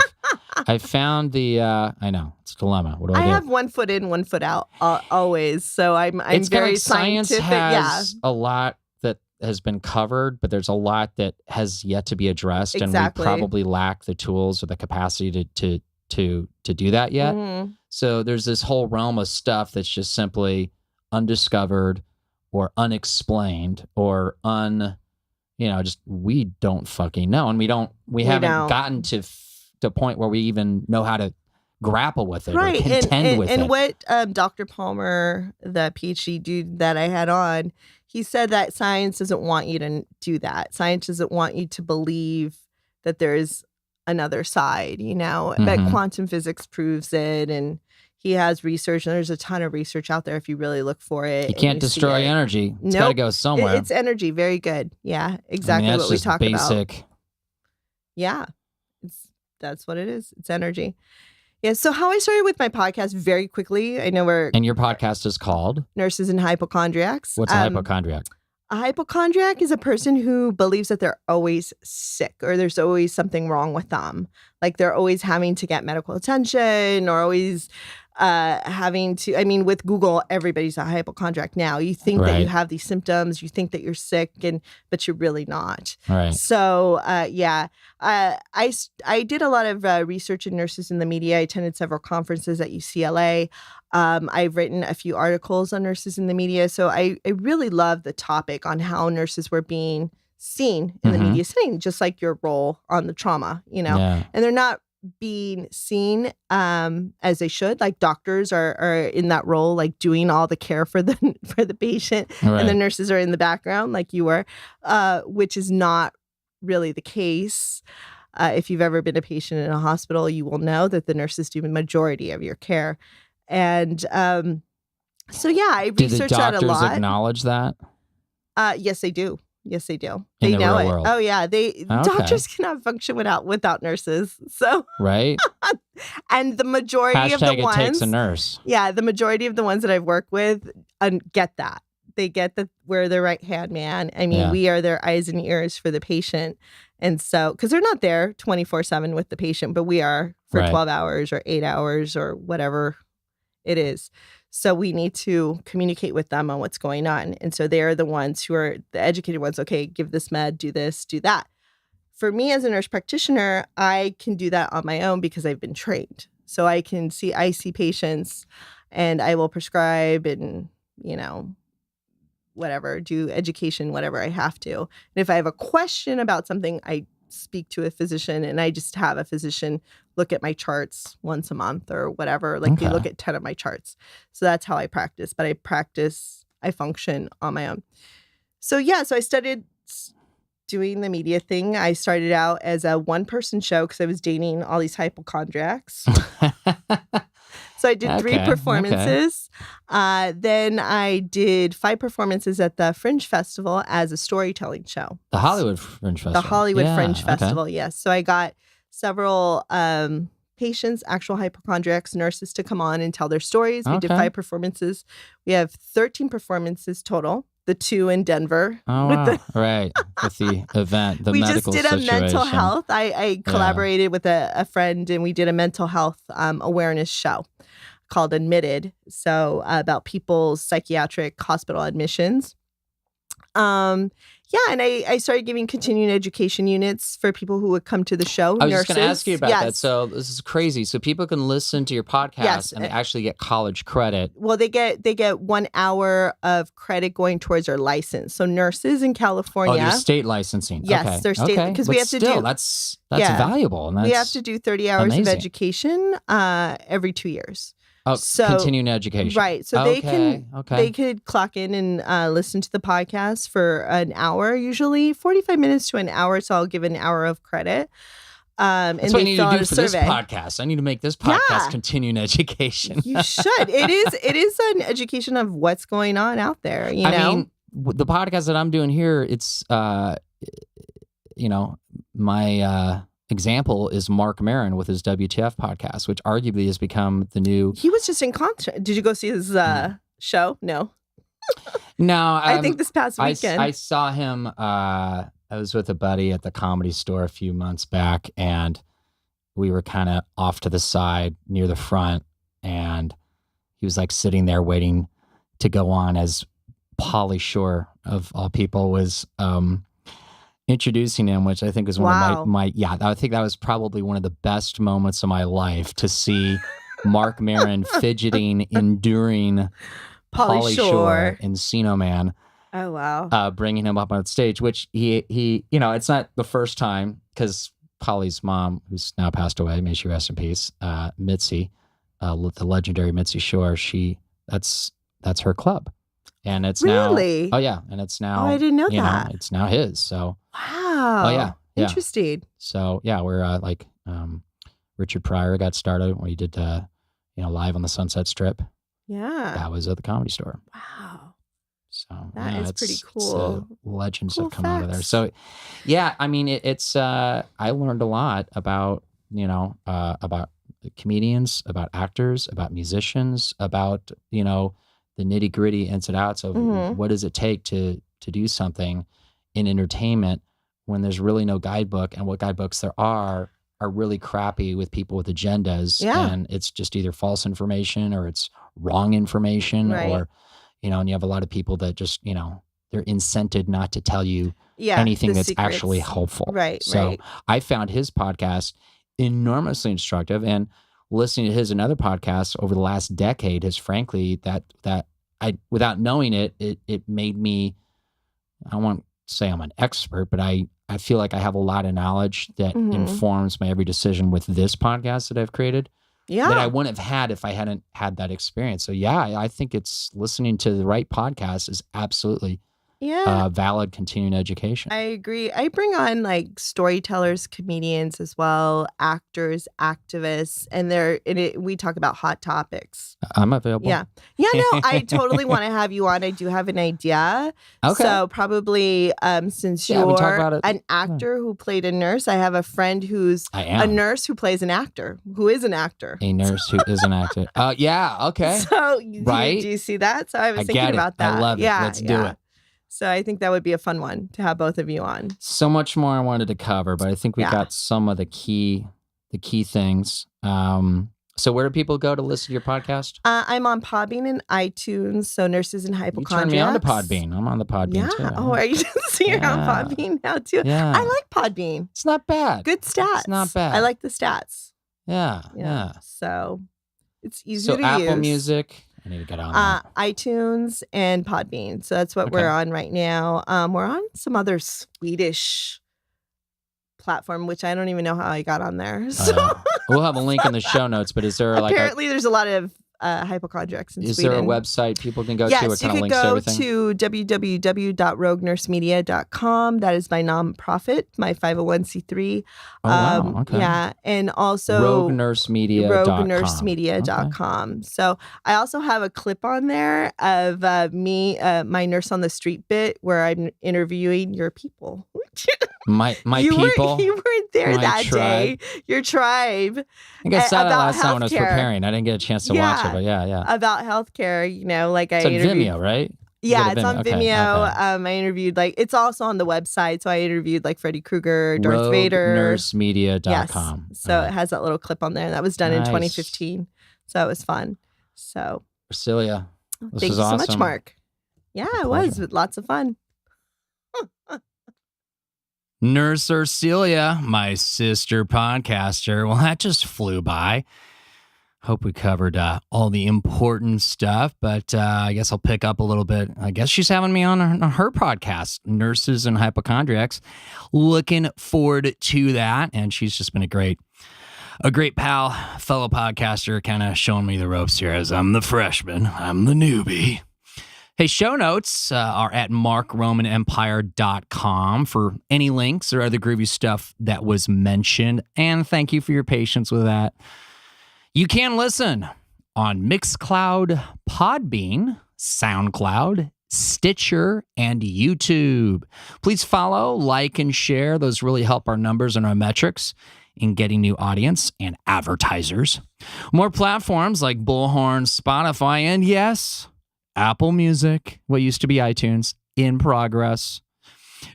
I found I know, it's a dilemma. What do I do? I have 1 foot in, 1 foot out always. So I'm very scientific. Science has a lot that has been covered, but there's a lot that has yet to be addressed. Exactly. And we probably lack the tools or the capacity to do that yet. So there's this whole realm of stuff that's just simply undiscovered or unexplained or just we don't fucking know. And we haven't gotten to the point where we even know how to grapple with it or contend with it. And what Dr. Palmer, the PhD dude that I had on, he said that science doesn't want you to do that. Science doesn't want you to believe that there's another side, but quantum physics proves it. And he has research, and there's a ton of research out there if you really look for it. You can't destroy energy. It's got to go somewhere. It's energy. Very good. Yeah, exactly that's what we just talk basic. about. Yeah, that's what it is. It's energy. Yeah, so how I started with my podcast very quickly. I know And your podcast is called? Nurses and Hypochondriacs. What's a hypochondriac? A hypochondriac is a person who believes that they're always sick or there's always something wrong with them. Like they're always having to get medical attention or always having to, with Google, everybody's a hypochondriac now. You think that you have these symptoms, you think that you're sick, but you're really not. Right. So, I did a lot of research in nurses in the media. I attended several conferences at UCLA. I've written a few articles on nurses in the media. So I really love the topic on how nurses were being seen in the media setting, just like your role on the trauma, and they're not being seen as they should. Like doctors are in that role, like doing all the care for the patient, and the nurses are in the background, like you were, which is not really the case. If you've ever been a patient in a hospital, you will know that the nurses do the majority of your care. And I researched that a lot. Do the doctors acknowledge that? Yes, they do. Yes, they do. In They the know real it. world. Oh yeah, doctors cannot function without nurses. So right. And the majority of the ones, it takes a nurse. Yeah, the majority of the ones that I've worked with get that. They get that we're their right hand man. We are their eyes and ears for the patient. And so, because they're not there 24/7 with the patient, but we are for 12 hours or 8 hours or whatever it is. So we need to communicate with them on what's going on. And so they're the ones who are the educated ones. Okay, give this med, do this, do that. For me as a nurse practitioner, I can do that on my own because I've been trained. So I see patients and I will prescribe and, whatever, do education, whatever I have to. And if I have a question about something, I speak to a physician and I just have a physician look at my charts once a month or whatever. Like they look at 10 of my charts. So that's how I practice. But I function on my own. So I started doing the media thing. I started out as a one-person show because I was dating all these hypochondriacs. So I did 3 performances. Then I did 5 performances at the Fringe Festival as a storytelling show. The Hollywood Fringe Festival. The Hollywood Fringe Festival, yes. So I got several patients, actual hypochondriacs, nurses to come on and tell their stories. We did 5 performances. We have 13 performances total. The 2 in Denver. Oh, wow. Right. With the event, the medical situation. We just did a mental health. I collaborated with a friend and we did a mental health awareness show called Admitted. So about people's psychiatric hospital admissions. And I started giving continuing education units for people who would come to the show. I was just going to ask you about that. So this is crazy. So people can listen to your podcast and actually get college credit. Well, they get 1 hour of credit going towards their license. So nurses in California. Oh, their state licensing. Yes, their state because we have to do. That's valuable. And we have to do 30 hours of education every 2 years. Oh, so, continuing education. Right. So they could clock in and listen to the podcast for an hour, usually 45 minutes to an hour. So I'll give an hour of credit. That's what I need to do for this podcast. I need to make this podcast continuing education. You should. It is an education of what's going on out there. I mean, the podcast that I'm doing here, it's, my example is Mark Maron with his WTF podcast, which arguably has become the new. He was just in concert. Did you go see his show? No. No. I think this past weekend. I saw him. I was with a buddy at the Comedy Store a few months back, and we were kind of off to the side near the front, and he was like sitting there waiting to go on as Pauly Shore, of all people, was introducing him, which I think was one of my I think that was probably one of the best moments of my life, to see Mark Maron fidgeting, enduring Pauly Shore, Encino Man. Oh, wow. Bringing him up on stage, which he it's not the first time, because Pauly's mom, who's now passed away, may she rest in peace, Mitzi, the legendary Mitzi Shore, that's her club. And it's really? Now, and it's now, I didn't know that. It's now his. So, wow. Oh, yeah. Interesting. So, we're Richard Pryor got started. We did, live on the Sunset Strip. Yeah. That was at the Comedy Store. Wow. So That is pretty cool. Legends Cool have come out of there. facts. So, yeah, I mean, it's I learned a lot about about comedians, about actors, about musicians, about the nitty gritty ins and outs of what does it take to do something in entertainment when there's really no guidebook, and what guidebooks there are really crappy with people with agendas, and it's just either false information or it's wrong information, or and you have a lot of people that just they're incented not to tell you anything that's secrets. Actually helpful. Right. So I found his podcast enormously instructive, and listening to his and other podcasts over the last decade has frankly that I, without knowing it made me, I won't say I'm an expert, but I feel like I have a lot of knowledge that informs my every decision with this podcast that I've created that I wouldn't have had if I hadn't had that experience. So I think it's listening to the right podcast is absolutely valid continuing education. I agree. I bring on like storytellers, comedians as well, actors, activists, and we talk about hot topics. I'm available. Yeah, no, I totally want to have you on. I do have an idea. Okay. So probably since you're an actor who played a nurse, I have a friend who's a nurse who plays an actor, who is an actor. A nurse who is an actor. Yeah, okay. So do you see that? So I was thinking about that. I love it. Let's do it. So I think that would be a fun one to have both of you on. So much more I wanted to cover, but I think we got some of the key things. So where do people go to listen to your podcast? I'm on Podbean and iTunes. So Nurses and Hypochondriacs. You turned me on to Podbean. I'm on the Podbean too. Oh, are you? So you're on Podbean now too? Yeah. I like Podbean. It's not bad. Good stats. It's not bad. I like the stats. Yeah. So it's easy to use. So Apple Music. I need to get on that. iTunes and Podbean. So that's what we're on right now. We're on some other Swedish platform, which I don't even know how I got on there. So we'll have a link in the show notes, but is there apparently there's a lot of hypochondriacs in Sweden. Is there a website people can go to? Yes, you can go to www.roguenursemedia.com. That is my nonprofit, my 501c3. Oh, wow. Okay. Yeah, and also roguenursemedia.com. Okay. So I also have a clip on there of me, my Nurse on the Street bit, where I'm interviewing your people. My people? You weren't there that tribe. day. Your tribe. I think I saw that last time when I was healthcare. preparing. I didn't get a chance to watch it, but yeah. About healthcare, it's on Vimeo, right? Yeah, it's on Vimeo. Okay. I interviewed it's also on the website. So I interviewed Freddy Krueger, Darth Vader. RogueNurseMedia.com. Yes. So it has that little clip on there. That was done in 2015. So it was fun. So Ersilia, thank you so much, Mark. Yeah, it was lots of fun. Nurse Ersilia, my sister podcaster. Well, that just flew by. Hope we covered all the important stuff, but I guess I'll pick up a little bit. I guess she's having me on her podcast, Nurses and Hypochondriacs. Looking forward to that, and she's just been a great pal, fellow podcaster, kind of showing me the ropes here as I'm the freshman, I'm the newbie. Hey, show notes are at markromanempire.com for any links or other groovy stuff that was mentioned. And thank you for your patience with that. You can listen on Mixcloud, Podbean, SoundCloud, Stitcher, and YouTube. Please follow, like, and share. Those really help our numbers and our metrics in getting new audience and advertisers. More platforms like Bullhorn, Spotify, and yes, Apple Music, what used to be iTunes, in progress.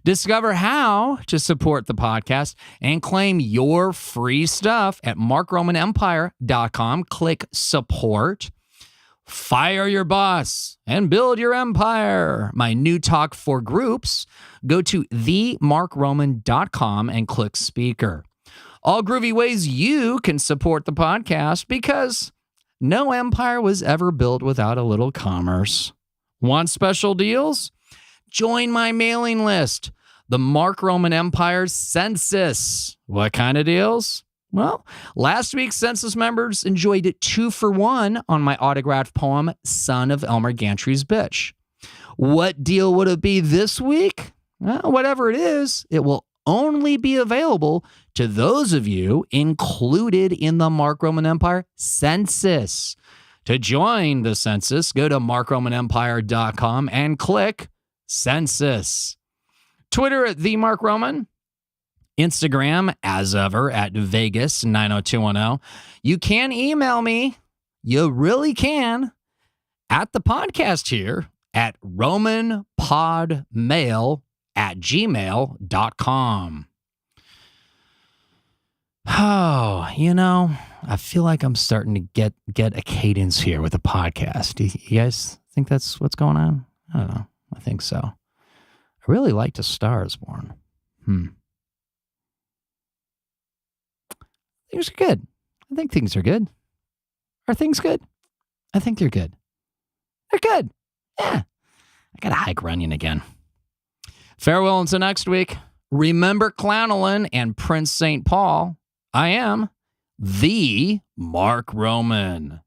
Discover how to support the podcast and claim your free stuff at markromanempire.com. Click support. Fire your boss and build your empire. My new talk for groups. Go to themarkroman.com and click speaker. All groovy ways you can support the podcast because no empire was ever built without a little commerce. Want special deals? Join my mailing list, the Mark Roman Empire's Census. What kind of deals? Well, last week's census members enjoyed 2-for-1 on my autographed poem, Son of Elmer Gantry's Bitch. What deal would it be this week? Well, whatever it is, it will only be available to those of you included in the Mark Roman Empire census. To join the census, go to markromanempire.com and click census. Twitter at the Mark Roman. Instagram, as ever, at Vegas90210. You can email me. You really can. At the podcast here at romanpodmail@gmail.com. Oh, I feel like I'm starting to get a cadence here with the podcast. You guys think that's what's going on? I don't know. I think so. I really liked A Star Is Born. Things are good. I think things are good. Are things good? I think they're good. They're good. Yeah. I got to hike Runyon again. Farewell until next week. Remember Clownolin and Prince St. Paul. I am the Mark Roman.